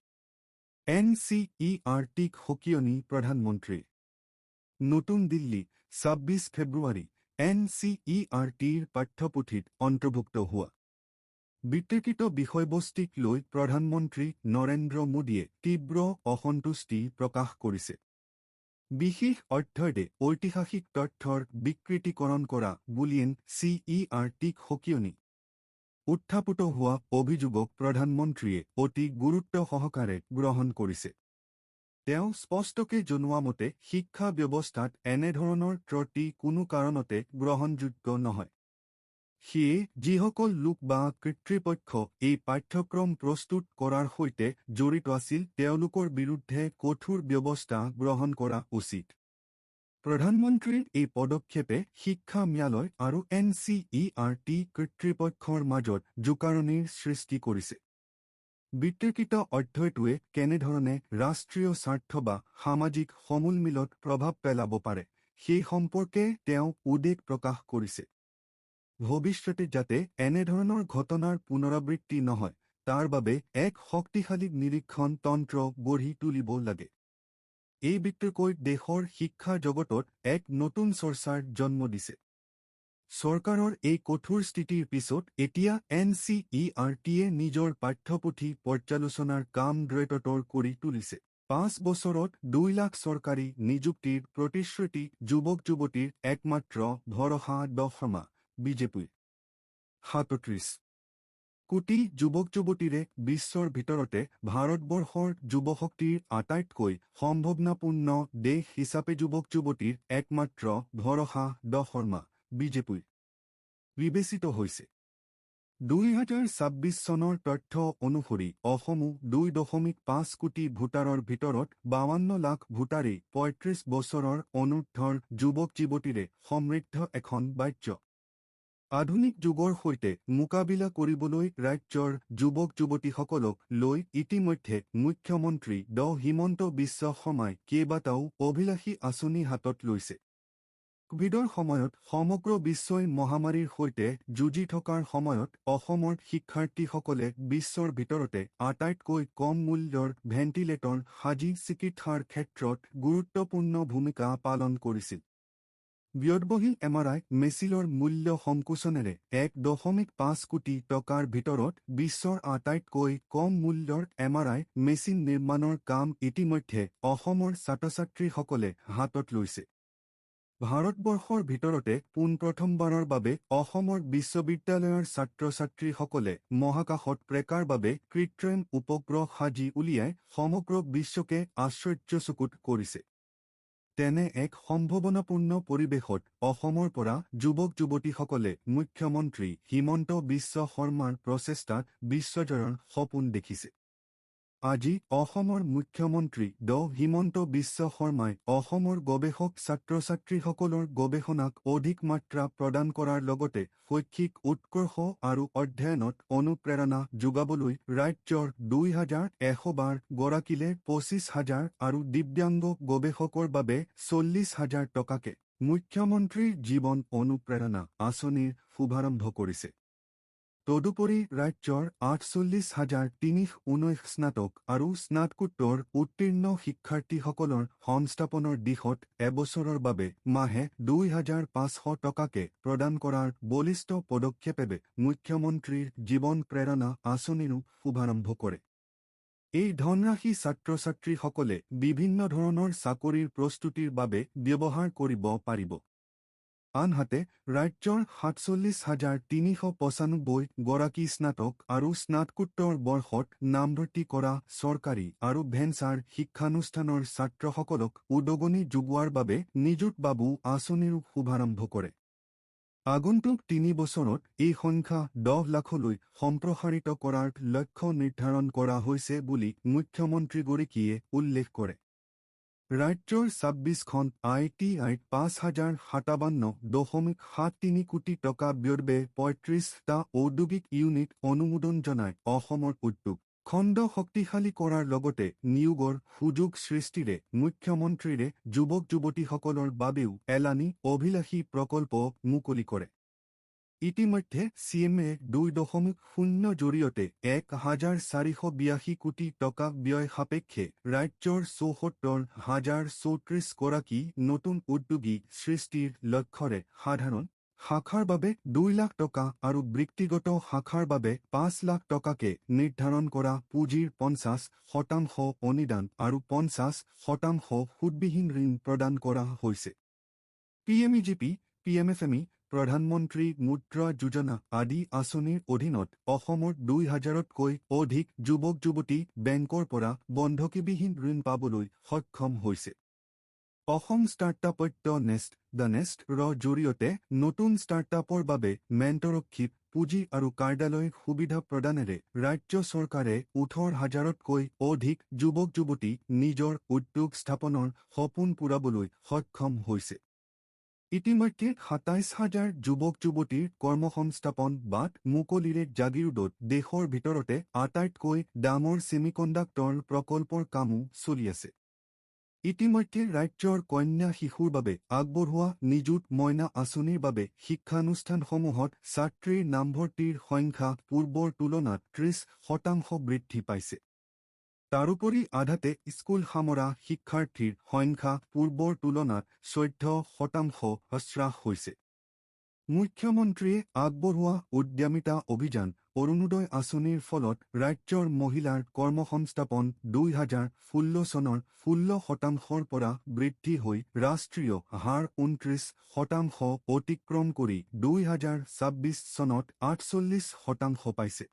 NCERTক সকিয়নি প্ৰধানমন্ত্ৰী। নতুন দিল্লী 26 ফেব্ৰুৱাৰী NCERTৰ পাঠ্যপুথিত অন্তৰ্ভুক্ত হোৱা বিতৰ্কিত বিষয়বস্তুক লৈ প্ৰধানমন্ত্ৰী নৰেন্দ্ৰ মোদীয়ে তীব্ৰ অসন্তুষ্টি প্ৰকাশ কৰিছে। বিশেষ অধ্যায়তে ঐতিহাসিক তথ্যৰ বিকৃতিকৰণ কৰা বুলিয়েন CERTক সকিয়নি উত্থাপিত হোৱা অভিযোগক প্ৰধানমন্ত্ৰীয়ে অতি গুৰুত্ব সহকাৰে গ্ৰহণ কৰিছে। তেওঁ স্পষ্টকৈ জনোৱা মতে শিক্ষা ব্যৱস্থাত এনেধৰণৰ ত্ৰুটি কোনো কাৰণতে গ্ৰহণযোগ্য নহয়। সেয়ে যিসকল লোক বা কৰ্তৃপক্ষ এই পাঠ্যক্ৰম প্ৰস্তুত কৰাৰ সৈতে জড়িত আছিল তেওঁলোকৰ বিৰুদ্ধে কঠোৰ ব্যৱস্থা গ্ৰহণ কৰা উচিত। প্ৰধানমন্ত্ৰীৰ এই পদক্ষেপে শিক্ষা ন্যায়ালয় আৰু NCERT কৰ্তৃপক্ষৰ মাজত জোকাৰণিৰ সৃষ্টি কৰিছে। বিতৰ্কিত অধ্যায়টোৱে কেনেধৰণে ৰাষ্ট্ৰীয় স্বাৰ্থ বা সামাজিক সমুলমিলত প্ৰভাৱ পেলাব পাৰে সেই সম্পৰ্কে তেওঁ উদ্বেগ প্ৰকাশ কৰিছে। ভৱিষ্যতে যাতে এনেধৰণৰ ঘটনাৰ পুনৰাবৃত্তি নহয় তাৰ বাবে এক শক্তিশালী নিৰীক্ষণ তন্ত্ৰ গঢ়ি তুলিব লাগে। এই বিতৰ্কই দেশৰ শিক্ষা জগতত এক নতুন চৰ্চাৰ জন্ম দিছে। চৰকাৰৰ এই কঠোৰ স্থিতিৰ পিছত এতিয়া NCERTয়ে নিজৰ পাঠ্যপুথি পৰ্যালোচনাৰ কাম দ্ৰুততৰ কৰি তুলিছে। 5 বছৰত 2 লাখ চৰকাৰী নিযুক্তিৰ প্ৰতিশ্ৰুতি যুৱক-যুৱতীৰ একমাত্ৰ ভৰসা দশমা বিজেপি। 37 কোটি যুৱক-যুৱতীৰে বিশ্বৰ ভিতৰতে ভাৰতবৰ্ষৰ যুৱশক্তিৰ আটাইতকৈ সম্ভাৱনাপূৰ্ণ দেশ হিচাপে যুৱক-যুৱতীৰ একমাত্ৰ ভৰসা দশমা বিজেপি বিবেচিত হৈছে। 2026 চনৰ তথ্য অনুসৰি অসমো 2.5 কোটি ভোটাৰৰ ভিতৰত 52 লাখ ভোটাৰেই 35 বছৰৰ অনুৰ্ধৰ যুৱক-যুৱতীৰে সমৃদ্ধ এখন ৰাজ্য। আধুনিক যুগৰ সৈতে মোকাবিলা কৰিবলৈ ৰাজ্যৰ যুৱক-যুৱতীসকলক লৈ ইতিমধ্যে মুখ্যমন্ত্ৰী ড হিমন্ত বিশ্ব শৰ্মাই কেইবাটাও অভিলাষী আঁচনি হাতত লৈছে। কোভিডৰ সময়ত সমগ্ৰ বিশ্বই মহামাৰীৰ সৈতে যুঁজি থকাৰ সময়ত অসমৰ শিক্ষাৰ্থীসকলে বিশ্বৰ ভিতৰতে আটাইতকৈ কম মূল্যৰ ভেণ্টিলেটৰ সাজি চিকিৎসাৰ ক্ষেত্ৰত গুৰুত্বপূৰ্ণ ভূমিকা পালন কৰিছিল। ব্যয়বহুল MRI মেচিনৰ মূল্য সংকোচনেৰে 1.5 কোটি টকাৰ ভিতৰত বিশ্বৰ আটাইতকৈ কম মূল্যৰ MRI মেচিন নিৰ্মাণৰ কাম ইতিমধ্যে অসমৰ ছাত্ৰ-ছাত্ৰীসকলে হাতত লৈছে। ভাৰতবৰ্ষৰ ভিতৰতে পোনপ্ৰথমবাৰৰ বাবে অসমৰ বিশ্ববিদ্যালয়ৰ ছাত্ৰ-ছাত্ৰীসকলে মহাকাশত প্ৰেকাৰ বাবে কৃত্ৰিম উপগ্ৰহ সাজি উলিয়াই সমগ্ৰ বিশ্বকে আশ্চৰ্যচকিত কৰিছে। তেনে এক সম্ভাৱনাপূৰ্ণ পৰিৱেশত অসমৰ পৰা যুৱক-যুৱতীসকলে মুখ্যমন্ত্ৰী হিমন্ত বিশ্ব শৰ্মাৰ প্ৰচেষ্টাত বিশ্বজয়ৰ সপোন দেখিছে। আজি অসমৰ মুখ্যমন্ত্ৰী ড হিমন্ত বিশ্ব শৰ্মাই অসমৰ গৱেষক ছাত্ৰ-ছাত্ৰীসকলৰ গৱেষণাক অধিক মাত্ৰা প্ৰদান কৰাৰ লগতে শৈক্ষিক উৎকৰ্ষ আৰু অধ্যয়নত অনুপ্ৰেৰণা যোগাবলৈ ৰাজ্যৰ 2,100 গৰাকীলে 25,000 আৰু দিব্যাংগ গৱেষকৰ বাবে 40,000 টকাকে মুখ্যমন্ত্ৰীৰ জীৱন অনুপ্ৰেৰণা আঁচনিৰ শুভাৰম্ভ কৰিছে। তদুপৰি ৰাজ্যৰ ৪৮,৩১৯ স্নাতক আৰু স্নাতকোত্তৰ উত্তীৰ্ণ শিক্ষাৰ্থীসকলৰ সংস্থাপনৰ দিশত এবছৰৰ বাবে মাহে ২,৫০০ টকাকে প্ৰদান কৰাৰ বলিষ্ঠ পদক্ষেপেৰে মুখ্যমন্ত্ৰীৰ জীৱন প্ৰেৰণা আঁচনিৰো শুভাৰম্ভ কৰে। এই ধনৰাশি ছাত্ৰ-ছাত্ৰীসকলে বিভিন্ন ধৰণৰ চাকৰিৰ প্ৰস্তুতিৰ বাবে ব্যৱহাৰ কৰিব পাৰিব। আনহাতে ৰাজ্যৰ ৪৭,৩৯৫ গৰাকী স্নাতক আৰু স্নাতকোত্তৰ বৰ্ষত নামভৰ্তি কৰা চৰকাৰী আৰু ভেঞ্চাৰ শিক্ষানুষ্ঠানৰ ছাত্ৰসকলক উদগনি যোগোৱাৰ বাবে নিযুত বাবু আঁচনিৰো শুভাৰম্ভ কৰে। আগন্তুক ৩ বছৰত এই সংখ্যা ১০ লাখলৈ সম্প্ৰসাৰিত কৰাৰ লক্ষ্য নিৰ্ধাৰণ কৰা হৈছে বুলি মুখ্যমন্ত্ৰীগৰাকীয়ে উল্লেখ কৰে। ৰাজ্যৰ ২৬খন ITIত ৫,০৫৭.৭৩ কোটি টকা ব্যয়েৰে ৩৫টা ঔদ্যোগিক ইউনিট অনুমোদন জনাই অসমৰ উদ্যোগ খণ্ড শক্তিশালী কৰাৰ লগতে নিয়োগৰ সুযোগ সৃষ্টিৰে মুখ্যমন্ত্ৰীৰে যুৱক-যুৱতীসকলৰ বাবেও এলানি অভিলাষী প্ৰকল্প মুকলি কৰে। ইতিমধ্যে CMA ২.০ জৰিয়তে ১,৪৮২ কোটি টকা ব্যয় সাপেক্ষে ৰাজ্যৰ ৭৪,০৩৪ গৰাকী নতুন উদ্যোগী সৃষ্টিৰ লক্ষ্যৰে সাধাৰণ শাখাৰ বাবে ২ লাখ টকা আৰু ব্যক্তিগত শাখাৰ বাবে ৫ লাখ টকাকে নিৰ্ধাৰণ কৰা পুঁজিৰ ৫০% অনুদান আৰু ৫০% সুদবিহীন ঋণ প্ৰদান কৰা হৈছে। PMEGP, PMFME, প্ৰধানমন্ত্ৰী মুদ্ৰা যোজনা আদি আঁচনিৰ অধীনত অসমৰ ২,০০০তকৈ অধিক যুৱক-যুৱতী বেংকৰ পৰা বন্ধকীবিহীন ঋণ পাবলৈ সক্ষম হৈছে। অসম ষ্টাৰ্টআপ দ্য নেষ্টৰ জৰিয়তে নতুন ষ্টাৰ্টআপৰ বাবে মেণ্টৰশ্বিপ পুঁজি আৰু কাৰ্যালয় সুবিধা প্ৰদানেৰে ৰাজ্য চৰকাৰে ১৮,০০০তকৈ অধিক যুৱক-যুৱতী নিজৰ উদ্যোগ স্থাপনৰ সপোন পূৰাবলৈ সক্ষম হৈছে। ইতিমধ্যে ২৭,০০০ যুৱক-যুৱতীৰ কৰ্মসংস্থাপন বাট মুকলিৰে জাগিৰোডত দেশৰ ভিতৰতে আটাইতকৈ ডাঙৰ ছেমিকণ্ডাক্টৰ প্ৰকল্পৰ কামো চলি আছে। ইতিমধ্যে ৰাজ্যৰ কন্যা শিশুৰ বাবে আগবঢ়োৱা নিযুত মইনা আঁচনিৰ বাবে শিক্ষানুষ্ঠানসমূহত ছাত্ৰীৰ নামভৰ্তিৰ সংখ্যা পূৰ্বৰ তুলনাত ৩০% বৃদ্ধি পাইছে। তাৰোপৰি আধাতে স্কুল সামৰা শিক্ষাৰ্থীৰ সংখ্যা পূৰ্বৰ তুলনাত ১৪% হ্ৰাস হৈছে। মুখ্যমন্ত্ৰীয়ে আগবঢ়োৱা উদ্যমিতা অভিযান অৰুণোদয় আঁচনিৰ ফলত ৰাজ্যৰ মহিলাৰ কৰ্মসংস্থাপন ২০১৬ চনৰ ১৬%ৰ পৰা বৃদ্ধি হৈ ৰাষ্ট্ৰীয় হাৰ ২৯% অতিক্ৰম কৰি ২০২৬ চনত ৪৮% পাইছে।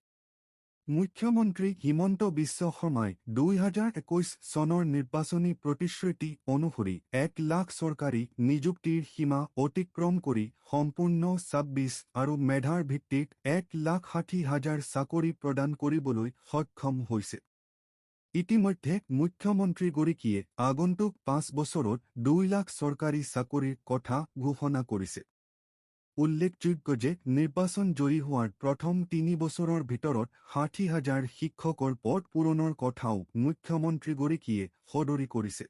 মুখ্যমন্ত্ৰী হিমন্ত বিশ্ব শৰ্মাই ২০২১ চনৰ নিৰ্বাচনী প্ৰতিশ্ৰুতি অনুসৰি ১ লাখ চৰকাৰী নিযুক্তিৰ সীমা অতিক্ৰম কৰি সম্পূৰ্ণ ২৬ আৰু মেধাৰ ভিত্তিত ১,৬০,০০০ চাকৰি প্ৰদান কৰিবলৈ সক্ষম হৈছে। ইতিমধ্যে মুখ্যমন্ত্ৰীগৰাকীয়ে আগন্তুক ৫ বছৰত ২ লাখ চৰকাৰী চাকৰিৰ কথা ঘোষণা কৰিছে। উল্লেখযোগ্য যে নিৰ্বাচন জয়ী হোৱাৰ প্ৰথম ৩ বছৰৰ ভিতৰত ৬০,০০০ শিক্ষকৰ পদ পূৰণৰ কথাও মুখ্যমন্ত্ৰীগৰাকীয়ে সদৰি কৰিছে।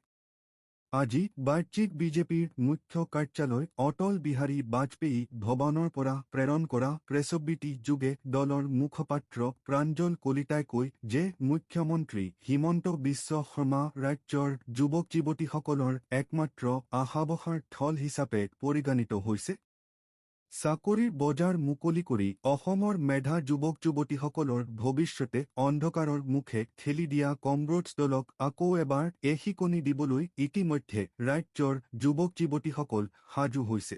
আজি বাৰ্ষিক বিজেপিৰ মুখ্য কাৰ্যালয় অটল বিহাৰী বাজপেয়ী ভৱনৰ পৰা প্ৰেৰণ কৰা প্ৰেছবিবৃতি যোগে দলৰ মুখপাত্ৰ প্ৰাঞ্জল কলিতাই কয় যে মুখ্যমন্ত্ৰী হিমন্ত বিশ্ব শৰ্মা ৰাজ্যৰ যুৱক-যুৱতীসকলৰ একমাত্ৰ আশাবহাৰ থল হিচাপে পৰিগণিত হৈছে। চাকৰিৰ বজাৰ মুকলি কৰি অসমৰ মেধা যুৱক-যুৱতীসকলৰ ভৱিষ্যতে অন্ধকাৰৰ মুখে ঠেলি দিয়া কমৰেডছ দলক আকৌ এবাৰ এশিকনি দিবলৈ ইতিমধ্যে ৰাজ্যৰ যুৱক-যুৱতীসকল সাজু হৈছে।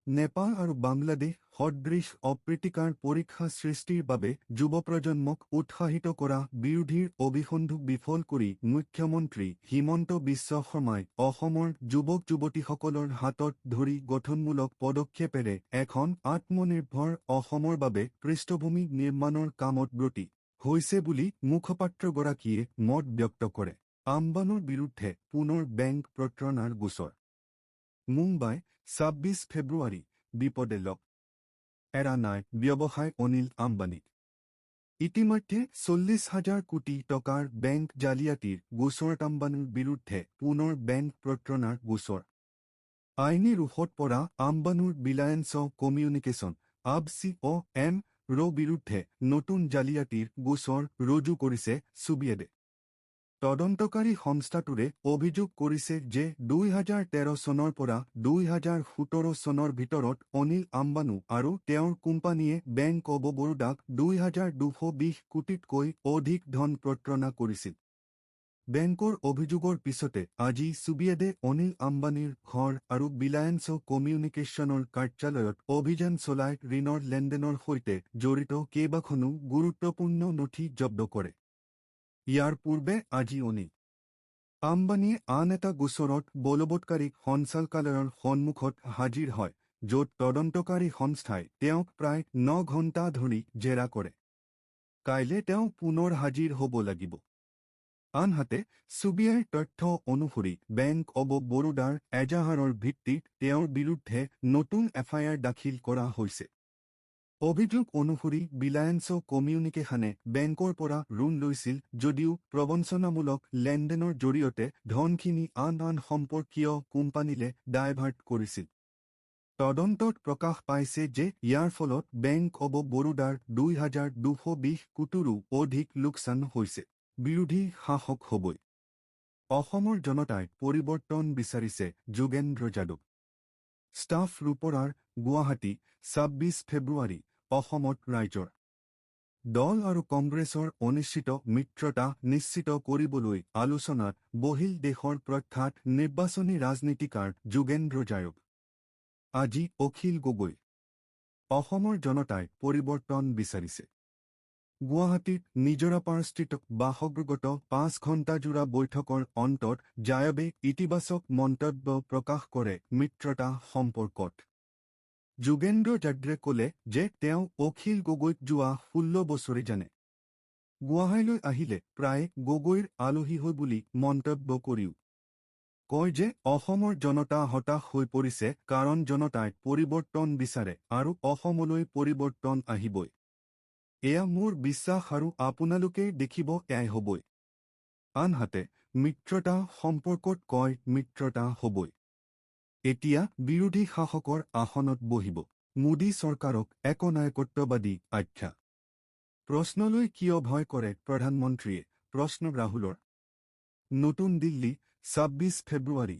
নেপাল আৰু বাংলাদেশ সদৃশ অপ্ৰীতিকৰ পৰীক্ষা সৃষ্টিৰ বাবে যুৱ প্ৰজন্মক উৎসাহিত কৰা বিৰোধীৰ অভিসন্ধি বিফল কৰি মুখ্যমন্ত্ৰী হিমন্ত বিশ্ব শৰ্মাই অসমৰ যুৱক-যুৱতীসকলৰ হাতত ধৰি গঠনমূলক পদক্ষেপেৰে এখন আত্মনিৰ্ভৰ অসমৰ বাবে পৃষ্ঠভূমি নিৰ্মাণৰ কামত ব্ৰতী হৈছে বুলি মুখপাত্ৰগৰাকীয়ে মত ব্যক্ত কৰে। আম্বানীৰ বিৰুদ্ধে পুনৰ বেংক প্ৰতাৰণাৰ গোচৰ। মুম্বাই ২৬ ফেব্ৰুৱাৰী বিপদে লগ এৰা নাই ব্যৱসায় অনিল আম্বানীক। ইতিমধ্যে ৪০,০০০ কোটি টকাৰ বেংক জালিয়াতিৰ গোচৰত আম্বানীৰ বিৰুদ্ধে পুনৰ বেংক প্ৰতাৰণাৰ গোচৰ। আইনী ৰোষত পৰা আম্বানুৰ ৰিলায়েন্স কমিউনিকেশ্যন (ABCOM) ৰ বিৰুদ্ধে নতুন জালিয়াতিৰ গোচৰ ৰুজু কৰিছে ছুবিয়েডে। তদন্তকাৰী সংস্থাটোৰে অভিযোগ কৰিছে যে 2013 চনৰ পৰা 2017 চনৰ ভিতৰত অনিল আম্বানু আৰু তেওঁৰ কোম্পানীয়ে বেংক অৱ বৰোদাক 2220 কোটিতকৈ অধিক ধন প্ৰতাৰণা কৰিছিল। বেংকৰ অভিযোগৰ পিছতে আজি ছুবিয়েডে অনিল আম্বানীৰ ঘৰ আৰু ৰিলায়েন্স কমিউনিকেশ্যনৰ কাৰ্যালয়ত অভিযান চলাই ঋণৰ লেনদেনৰ সৈতে জড়িত কেইবাখনো গুৰুত্বপূৰ্ণ নথি জব্দ কৰে। ইয়াৰ পূৰ্বে আজি অনিল আম্বানীয়ে আন এটা গোচৰত বলবৎকাৰী সঞ্চালকালয়ৰ সন্মুখত হাজিৰ হয়, য'ত তদন্তকাৰী সংস্থাই তেওঁক প্ৰায় 9 ঘণ্টা ধৰি জেৰা কৰে। কাইলৈ তেওঁ পুনৰ হাজিৰ হ'ব লাগিব। আনহাতে ছুবিয়াৰ তথ্য অনুসৰি বেংক অৱ বৰোদাৰ এজাহাৰৰ ভিত্তিত তেওঁৰ বিৰুদ্ধে নতুন এফআইআৰ দাখিল কৰা হৈছে। অভিযোগ অনুসৰি ৰিলায়েন্স কমিউনিকেশ্যনে বেংকৰ পৰা ঋণ লৈছিল যদিও প্ৰবঞ্চনামূলক লেনদেনৰ জৰিয়তে ধনখিনি আন সম্পৰ্কীয় কোম্পানীলৈ ডাইভাৰ্ট কৰিছিল। তদন্তত প্ৰকাশ পাইছে যে ইয়াৰ ফলত বেংক অৱ বৰোদাৰ 2220 কোটিৰো অধিক লোকচান হৈছে। বিৰোধী শাসক হ'বই। অসমৰ জনতাই পৰিৱৰ্তন বিচাৰিছে যোগেন্দ্ৰ যাদৱ। ষ্টাফ ৰিপ'ৰ্টাৰ, গুৱাহাটী, 26 ফেব্ৰুৱাৰী। অসমত ৰাইজৰ দল আৰু কংগ্ৰেছৰ অনিশ্চিত মিত্ৰতা নিশ্চিত কৰিবলৈ আলোচনাত বহিল দেশৰ প্ৰখ্যাত নিৰ্বাচনী ৰাজনীতিকাৰ যোগেন্দ্ৰ যাদৱ। আজি অখিল গগৈ। অসমৰ জনতাই পৰিৱৰ্তন বিচাৰিছে। গুৱাহাটীত নিজৰাপাৰস্থিত বাসগৃহত 5 ঘণ্টাজোৰা বৈঠকৰ অন্তত যাদৱে ইতিবাচক মন্তব্য প্ৰকাশ কৰে মিত্ৰতা সম্পৰ্কত। যোগেন্দ্ৰ যাদৱে ক'লে যে তেওঁ অখিল গগৈক যোৱা 16 বছৰে জানে। গুৱাহাটীলৈ আহিলে প্ৰায় গগৈৰ আলহী হয় বুলি মন্তব্য কৰিও কয় যে অসমৰ জনতা হতাশ হৈ পৰিছে কাৰণ জনতাই পৰিৱৰ্তন বিচাৰে আৰু অসমলৈ পৰিৱৰ্তন আহিবই। এয়া মোৰ বিশ্বাস আৰু আপোনালোকে দেখিব এয়াই হ'বই। আনহাতে মিত্ৰতা সম্পৰ্কত কয় মিত্ৰতা হ'বই। এতিয়া বিৰোধী শাসকৰ আসনত বহিব। মোদী চৰকাৰক একনায়কত্ববাদী আখ্যা। প্ৰশ্নলৈ কিয় ভয় কৰে প্ৰধানমন্ত্ৰীয়ে? প্ৰশ্ন ৰাহুলৰ। নতুন দিল্লী, 26 ফেব্ৰুৱাৰী।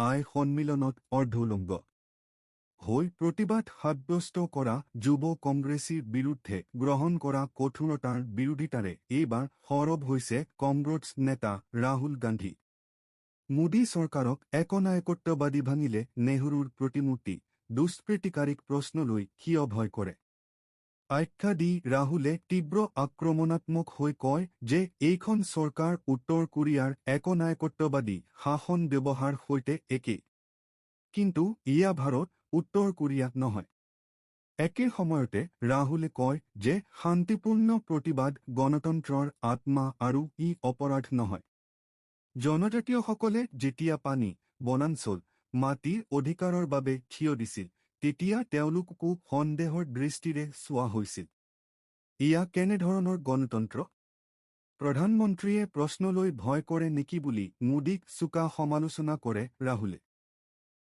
আই সন্মিলনত অৰ্ধউলংঘ হৈ প্ৰতিবাদ সাব্যস্ত কৰা যুৱ কংগ্ৰেছীৰ বিৰুদ্ধে গ্ৰহণ কৰা কঠোৰতাৰ বিৰোধিতাৰে এইবাৰ সৰব হৈছে কংগ্ৰেছ নেতা ৰাহুল গান্ধী। মোদী চৰকাৰক একনায়কত্ববাদী ভাঙিলে নেহৰুৰ প্ৰতিমূৰ্তি। দুষ্কৃতিকাৰীক প্ৰশ্নলৈ কিয় ভয় কৰে? আখ্যা দি ৰাহুলে তীব্ৰ আক্ৰমণাত্মক হৈ কয় যে এইখন চৰকাৰ উত্তৰ কোৰিয়াৰ একনায়কত্ববাদী শাসন ব্যৱহাৰ সৈতে একে। কিন্তু ইয়া ভাৰত উত্তৰ কোৰিয়া নহয়। একে সময়তে ৰাহুলে কয় যে শান্তিপূৰ্ণ প্ৰতিবাদ গণতন্ত্ৰৰ আত্মা আৰু ই অপৰাধ নহয়। জনজাতীয়সকলে যেতিয়া পানী, বনাঞ্চল, মাটিৰ অধিকাৰৰ বাবে থিয় দিছিল, তেতিয়া তেওঁলোককো সন্দেহৰ দৃষ্টিৰে চোৱা হৈছিল। ইয়া কেনেধৰণৰ গণতন্ত্ৰ? প্ৰধানমন্ত্ৰীয়ে প্ৰশ্নলৈ ভয় কৰে নেকি বুলি মোদীক চোকা সমালোচনা কৰে ৰাহুলে।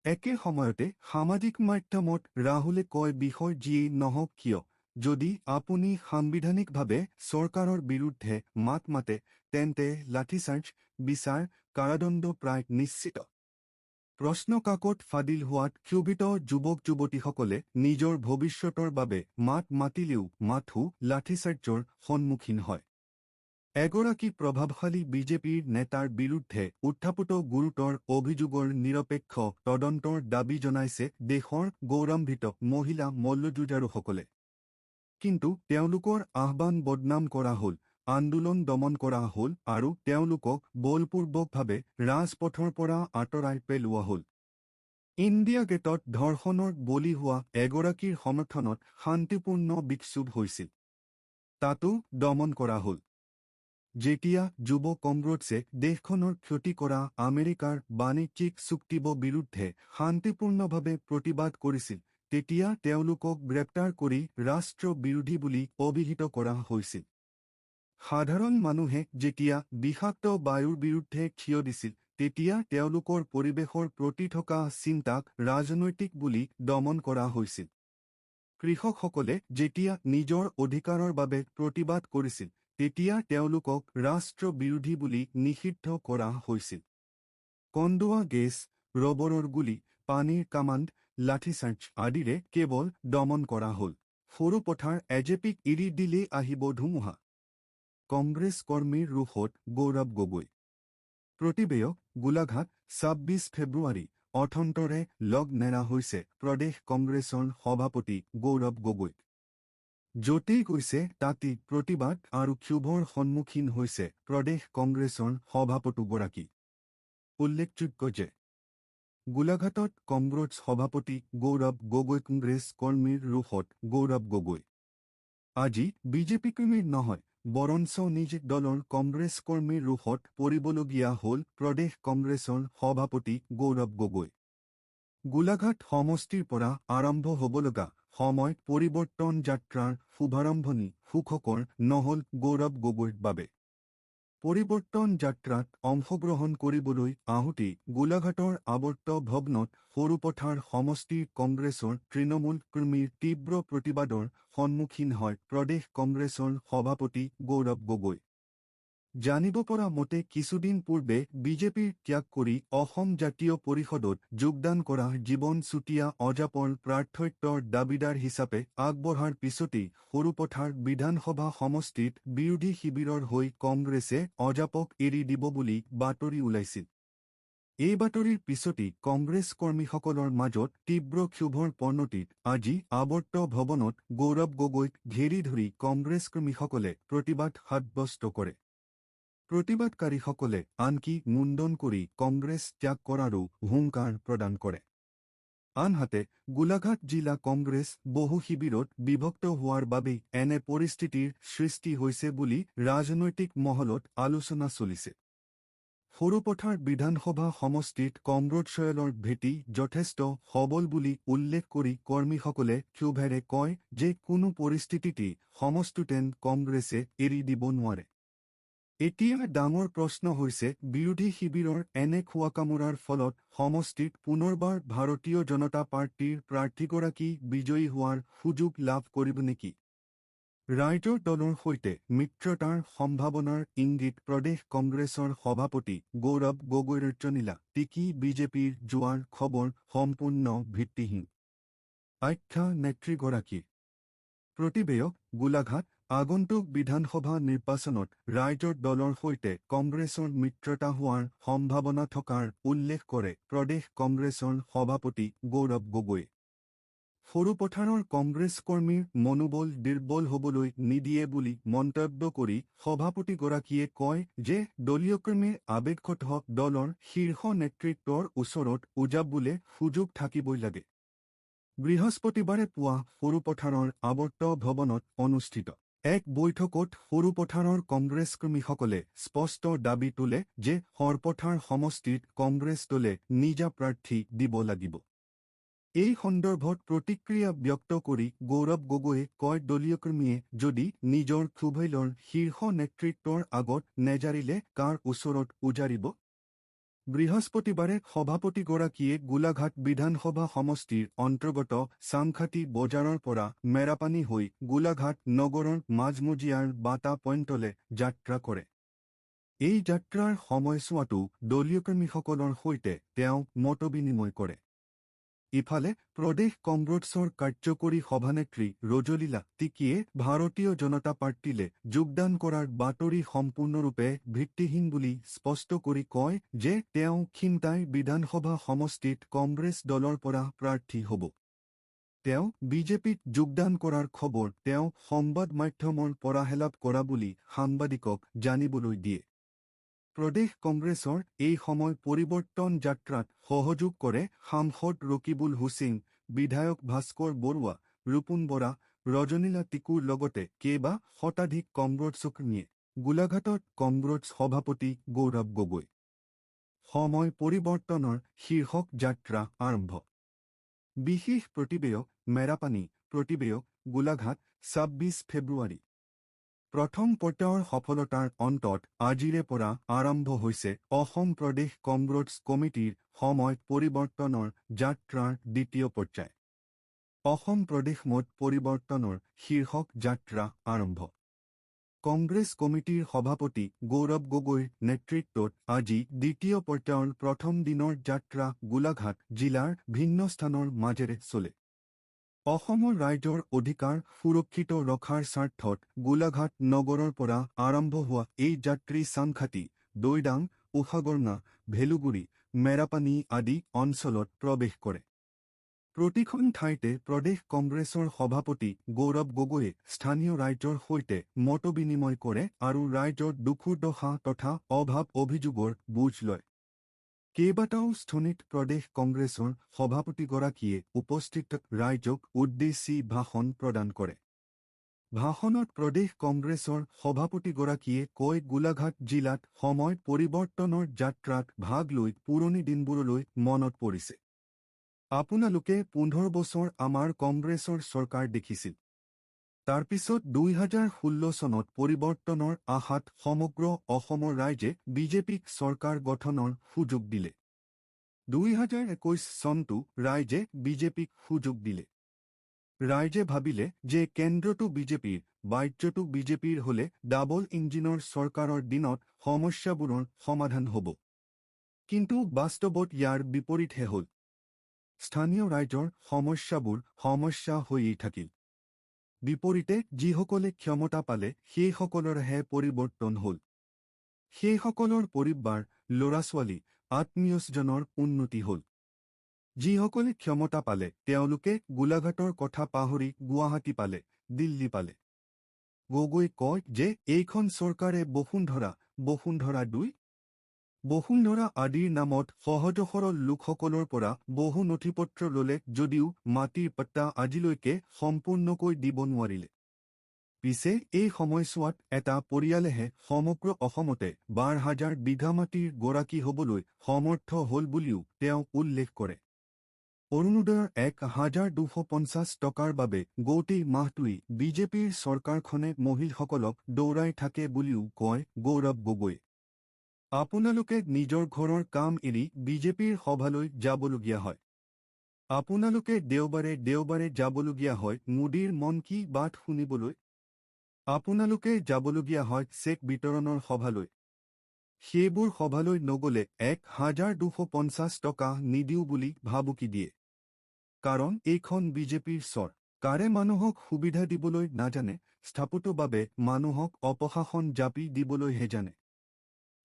একে সময়তে সামাজিক মাধ্যমত ৰাহুলে কয় বিষয় যিয়েই নহওক কিয়, যদি আপুনি সাংবিধানিকভাৱে চৰকাৰৰ বিৰুদ্ধে মাত মাতে তেন্তে লাঠিচাৰ্জ, বিচাৰ, কাৰাদণ্ড প্ৰায় নিশ্চিত। প্ৰশ্ন কাকত ফাদিল হোৱাত ক্ষোভিত যুৱক-যুৱতীসকলে নিজৰ ভৱিষ্যতৰ বাবে মাত মাতিলেও মাথো লাঠিচাৰ্জৰ সন্মুখীন হয়। এগৰাকী প্ৰভাৱশালী বিজেপিৰ নেতাৰ বিৰুদ্ধে উত্থাপিত গুৰুতৰ অভিযোগৰ নিৰপেক্ষ তদন্তৰ দাবী জনাইছে দেশৰ গৌৰৱান্বিত মহিলা মল্লযুঁজাৰুসকলে। কিন্তু তেওঁলোকৰ আহ্বান বদনাম কৰা হ'ল, আন্দোলন দমন কৰা হ'ল আৰু তেওঁলোকক বলপূৰ্বকভাৱে ৰাজপথৰ পৰা আঁতৰাই পেলোৱা হ'ল। ইণ্ডিয়া গেটত ধৰ্ষণৰ বলি হোৱা এগৰাকীৰ সমৰ্থনত শান্তিপূৰ্ণ বিক্ষোভ হৈছিল। তাতো দমন কৰা হ'ল। যেতিয়া যুৱ কংগ্ৰেছে দেশখনৰ ক্ষতি কৰা আমেৰিকাৰ বাণিজ্যিক চুক্তিৰ বিৰুদ্ধে শান্তিপূৰ্ণভাৱে প্ৰতিবাদ কৰিছিল, তেতিয়া তেওঁলোকক গ্ৰেপ্তাৰ কৰি ৰাষ্ট্ৰ বিৰোধী বুলি অভিহিত কৰা হৈছিল। সাধাৰণ মানুহে যেতিয়া বিষাক্ত বায়ুৰ বিৰুদ্ধে থিয় দিছিল, তেতিয়া তেওঁলোকৰ পৰিৱেশৰ প্ৰতি থকা চিন্তাক ৰাজনৈতিক বুলি দমন কৰা হৈছিল। কৃষকসকলে যেতিয়া নিজৰ অধিকাৰৰ বাবে প্ৰতিবাদ কৰিছিল তেতিয়া তেওঁলোকক ৰাষ্ট্ৰবিৰোধী বুলি নিষিদ্ধ কৰা হৈছিল। কন্দুৱা গেছ, ৰবৰৰ গুলী, পানীৰ কামাণ্ড, লাঠিচাৰ্জ আদিৰে কেৱল দমন কৰা হ'ল। সৰু পথাৰ এজেপিক এৰি দিলে আহিব ধুমুহা। কংগ্ৰেছ কৰ্মীৰ ৰোষত গৌৰৱ গগৈ। প্ৰতিবেয়ক গোলাঘাট ২৬ ফেব্ৰুৱাৰী অথন্তৰে লগ নেৰা হৈছে প্ৰদেশ কংগ্ৰেছৰ সভাপতি গৌৰৱ গগৈক। য'তেই গৈছে তাতেই প্ৰতিবাদ আৰু ক্ষোভৰ সন্মুখীন হৈছে প্ৰদেশ কংগ্ৰেছৰ সভাপতিগৰাকী। উল্লেখযোগ্য যে গোলাঘাটত কংগ্ৰেছ সভাপতি গৌৰৱ গগৈ কংগ্ৰেছ কৰ্মীৰ ৰোষত গৌৰৱ গগৈ আজি বিজেপি কৰ্মীৰ নহয় বৰঞ্চ নিজ দলৰ কংগ্ৰেছ কৰ্মীৰ ৰোষত পৰিবলগীয়া হ'ল প্ৰদেশ কংগ্ৰেছৰ সভাপতি গৌৰৱ গগৈ। গোলাঘাট সমষ্টিৰ পৰা আৰম্ভ হ'বলগা সময় পৰিৱৰ্তন যাত্ৰাৰ শুভাৰম্ভণি সুখকৰ নহ'ল গৌৰৱ গগৈৰ বাবে। পৰিৱৰ্তন যাত্ৰাত অংশগ্ৰহণ কৰিবলৈ আহোঁতেই গোলাঘাটৰ আৱৰ্ত ভৱনত সৰুপথাৰ সমষ্টিৰ কংগ্ৰেছৰ তৃণমূল কৰ্মীৰ তীব্ৰ প্ৰতিবাদৰ সন্মুখীন হয় প্ৰদেশ কংগ্ৰেছৰ সভাপতি গৌৰৱ গগৈ। জানিব পৰা মতে কিছুদিন পূৰ্বে বিজেপিৰ ত্যাগ কৰি অসম জাতীয় পৰিষদত যোগদান কৰা জীৱন চুতীয়া অজাপৰ প্ৰাৰ্থিত্বৰ দাবীদাৰ হিচাপে আগবঢ়াৰ পিছতেই সৰুপথাৰ বিধানসভা সমষ্টিত বিৰোধী শিবিৰৰ হৈ কংগ্ৰেছে অজাপক এৰি দিব বুলি বাতৰি ওলাইছিল। এই বাতৰিৰ পিছতেই কংগ্ৰেছ কৰ্মীসকলৰ মাজত তীব্ৰ ক্ষোভৰ পৰ্ণতিত আজি আৱৰ্ত ভৱনত গৌৰৱ গগৈক ঘেৰি ধৰি কংগ্ৰেছ কৰ্মীসকলে প্ৰতিবাদ সাব্যস্ত কৰে। প্ৰতিবাদকাৰীসকলে আনকি মুণ্ডন কৰি কংগ্ৰেছ ত্যাগ কৰাৰো হুংকাৰ প্ৰদান কৰে। আনহাতে গোলাঘাট জিলা কংগ্ৰেছ বহু শিবিৰত বিভক্ত হোৱাৰ বাবেই এনে পৰিস্থিতিৰ সৃষ্টি হৈছে বুলি ৰাজনৈতিক মহলত আলোচনা চলিছে। সৰুপথাৰ বিধানসভা সমষ্টিত কংগ্ৰেছৰ ভেটি যথেষ্ট সবল বুলি উল্লেখ কৰি কৰ্মীসকলে ক্ষোভেৰে কয় যে কোনো পৰিস্থিতিতেই সমষ্টিতেন কংগ্ৰেছে এৰি দিব নোৱাৰে। এতিয়া ডাঙৰ প্ৰশ্ন হৈছে বিৰোধী শিবিৰৰ এনে খোৱাকামোৰাৰ ফলত সমষ্টিত পুনৰবাৰ ভাৰতীয় জনতা পাৰ্টীৰ প্ৰাৰ্থীগৰাকী বিজয়ী হোৱাৰ সুযোগ লাভ কৰিব নেকি? ৰাইজৰ দলৰ সৈতে মিত্ৰতাৰ সম্ভাৱনাৰ ইংগিত প্ৰদেশ কংগ্ৰেছৰ সভাপতি গৌৰৱ গগৈৰ ৰচনীলা টিকি বিজেপিৰ যোৱাৰ খবৰ সম্পূৰ্ণ ভিত্তিহীন। আখ্যা নেত্ৰীগৰাকী। প্ৰতিবেয়ক গোলাঘাট আগন্তুক বিধানসভা নিৰ্বাচনত ৰাইজৰ দলৰ সৈতে কংগ্ৰেছৰ মিত্ৰতা হোৱাৰ সম্ভাৱনা থকাৰ উল্লেখ কৰে প্ৰদেশ কংগ্ৰেছৰ সভাপতি গৌৰৱ গগৈ। সৰুপথাৰৰ কংগ্ৰেছ কৰ্মীৰ মনোবল দুৰ্বল হ'বলৈ নিদিয়ে বুলি মন্তব্য কৰি সভাপতিগৰাকীয়ে কয় যে দলীয় কৰ্মীৰ আৱেগগত দলৰ শীৰ্ষ নেতৃত্বৰ ওচৰত উজাবলৈ সুযোগ থাকিবই লাগে। বৃহস্পতিবাৰে পুৱা সৰুপথাৰৰ আৱৰ্ত ভৱনত অনুষ্ঠিত এক বৈঠকত সৰুপথাৰৰ কংগ্ৰেছ কৰ্মীসকলে স্পষ্ট দাবী তোলে যে সৰপথাৰ সমষ্টিত কংগ্ৰেছ দলে নিজা প্ৰাৰ্থী দিব লাগিব। এই সন্দৰ্ভত প্ৰতিক্ৰিয়া ব্যক্ত কৰি গৌৰৱ গগৈয়ে কয় দলীয় কৰ্মীয়ে যদি নিজৰ ক্ষোভৈলৰ শীৰ্ষ নেতৃত্বৰ আগত নেজাৰিলে কাৰ ওচৰত উজাৰিব? বৃহস্পতিবাৰে সভাপতিগৰাকীয়ে গোলাঘাট বিধানসভা সমষ্টিৰ অন্তৰ্গত চামখাটি বজাৰৰ পৰা মেৰাপানী হৈ গোলাঘাট নগৰৰ মাজমজিয়াৰ বাটা পইণ্টলৈ যাত্ৰা কৰে। এই যাত্ৰাৰ সময়ছোৱাতো দলীয় কৰ্মীসকলৰ সৈতে তেওঁ মতবিনিময় কৰে। ইফালে প্ৰদেশ কংগ্ৰেছৰ কাৰ্যকৰী সভানেত্ৰী ৰজলীলা টিকিয়ে ভাৰতীয় জনতা পাৰ্টীলৈ যোগদান কৰাৰ বাতৰি সম্পূৰ্ণৰূপে ভিত্তিহীন বুলি স্পষ্ট কৰি কয় যে তেওঁ খিনতাই বিধানসভা সমষ্টিত কংগ্ৰেছ দলৰ পৰা প্ৰাৰ্থী হ'ব। তেওঁ বিজেপিত যোগদান কৰাৰ খবৰ তেওঁ সংবাদ মাধ্যমৰ পৰা হেলাপ কৰা বুলি সাংবাদিকক জানিবলৈ দিয়ে। প্ৰদেশ কংগ্ৰেছৰ এই সময় পৰিৱৰ্তন যাত্ৰাত সহযোগ কৰে সাংসদ ৰকিবুল হুছেইন, বিধায়ক ভাস্কৰ বৰুৱা, ৰুপুন বৰা, ৰজনীলা টিকুৰ লগতে কেইবা শতাধিক কংগ্ৰেছ কৰ্মীয়ে। গোলাঘাটত কংগ্ৰেছ সভাপতি গৌৰৱ গগৈ। সময় পৰিৱৰ্তনৰ শীৰ্ষক যাত্ৰা আৰম্ভ। বিশেষ প্ৰতিবেয়ক মেৰাপানী প্ৰতিবেয়ক গোলাঘাট ২৬ ফেব্ৰুৱাৰী। প্ৰথম পৰ্যায়ৰ সফলতাৰ অন্তত আজিৰে পৰা আৰম্ভ হৈছে অসম প্ৰদেশ কংগ্ৰেছ কমিটিৰ সময় পৰিৱৰ্তনৰ যাত্ৰাৰ দ্বিতীয় পৰ্যায়। অসম প্ৰদেশ মত পৰিৱৰ্তনৰ শীৰ্ষক যাত্ৰা আৰম্ভ। কংগ্ৰেছ কমিটিৰ সভাপতি গৌৰৱ গগৈৰ নেতৃত্বত আজি দ্বিতীয় পৰ্যায়ৰ প্ৰথম দিনৰ যাত্ৰা গোলাঘাট জিলাৰ ভিন্ন স্থানৰ মাজেৰে চলে। অসমৰ ৰাইজৰ অধিকাৰ সুৰক্ষিত ৰখাৰ স্বাৰ্থত গোলাঘাট নগৰৰ পৰা আৰম্ভ হোৱা এই যাত্ৰী চাংখাতি, দৈদাং, উষাগৰ্ণা, ভেলুগুৰি, মেৰাপানী আদি অঞ্চলত প্ৰৱেশ কৰে। প্ৰতিখন ঠাইতে প্ৰদেশ কংগ্ৰেছৰ সভাপতি গৌৰৱ গগৈয়ে স্থানীয় ৰাইজৰ সৈতে মতবিনিময় কৰে আৰু ৰাইজৰ দুখুদশা তথা অভাৱ অভিযোগৰ বুজ লয়। কেইবাটাও স্থনিত প্ৰদেশ কংগ্ৰেছৰ সভাপতিগৰাকীয়ে উপস্থিত ৰাইজক উদ্দেশ্যি ভাষণ প্ৰদান কৰে। ভাষণত প্ৰদেশ কংগ্ৰেছৰ সভাপতিগৰাকীয়ে কয়, গোলাঘাট জিলাত সময় পৰিৱৰ্তনৰ যাত্ৰাত ভাগ লৈ পুৰণি দিনবোৰলৈ মনত পৰিছে। আপোনালোকে 15 বছৰ আমাৰ কংগ্ৰেছৰ চৰকাৰ দেখিছিল। তাৰপিছত 2016 চনত পৰিৱৰ্তনৰ আশাত সমগ্ৰ অসমৰ ৰাইজে বিজেপিক চৰকাৰ গঠনৰ সুযোগ দিলে। 2021 চনতো ৰাইজে বিজেপিক সুযোগ দিলে। ৰাইজে ভাবিলে যে কেন্দ্ৰটো বিজেপিৰ, ৰাজ্যটো বিজেপিৰ হলে ডাবল ইঞ্জিনৰ চৰকাৰৰ দিনত সমস্যাবোৰৰ সমাধান হ'ব। কিন্তু বাস্তৱত ইয়াৰ বিপৰীতহে হ'ল। স্থানীয় ৰাইজৰ সমস্যাবোৰ সমস্যা হৈয়েই থাকিল। বিপৰীতে যিসকলে ক্ষমতা পালে সেইসকলৰহে পৰিৱৰ্তন হ'ল। সেইসকলৰ পৰিবাৰ, ল'ৰা-ছোৱালী, আত্মীয়স্বজনৰ উন্নতি হ'ল। যিসকলে ক্ষমতা পালে তেওঁলোকে গোলাঘাটৰ কথা পাহৰি গুৱাহাটী পালে, দিল্লী পালে। গগৈ কয় যে এইখন চৰকাৰে বসুন্ধৰা 2, বসুন্ধৰা আদিৰ নামত সহজ সৰল লোকসকলৰ পৰা বহু নথিপত্ৰ ল'লে যদিও মাটিৰ পাট্টা আজিলৈকে সম্পূৰ্ণকৈ দিব নোৱাৰিলে। পিছে এই সময়ছোৱাত এটা পৰিয়ালেহে সমগ্ৰ অসমতে 12,000 বিঘা মাটিৰ গৰাকী হ'বলৈ সমৰ্থ হ'ল বুলিও তেওঁ উল্লেখ কৰে। অৰুণোদয়ৰ 1,250 টকাৰ বাবে গোটেই মাহটোৱেই বিজেপিৰ চৰকাৰখনে মহিলাসকলক দৌৰাই থাকে বুলিও কয় গৌৰৱ গগৈ। আপোনালোকে নিজৰ ঘৰৰ কাম এৰি বিজেপিৰ সভালৈ যাবলগীয়া হয়। আপোনালোকে দেওবাৰে যাবলগীয়া হয় মোদীৰ মন কী বাত শুনিবলৈ। আপোনালোকে যাবলগীয়া হয় চেক বিতৰণৰ সভালৈ। সেইবোৰ সভালৈ নগলে 1,250 টকা নিদিও বুলি ভাবুকি দিয়ে। কাৰণ এইখন বিজেপিৰ চৰকাৰে মানুহক সুবিধা দিবলৈ নাজানে, স্থাপিতভাৱে মানুহক অপশাসন জাপি দিবলৈহে জানে।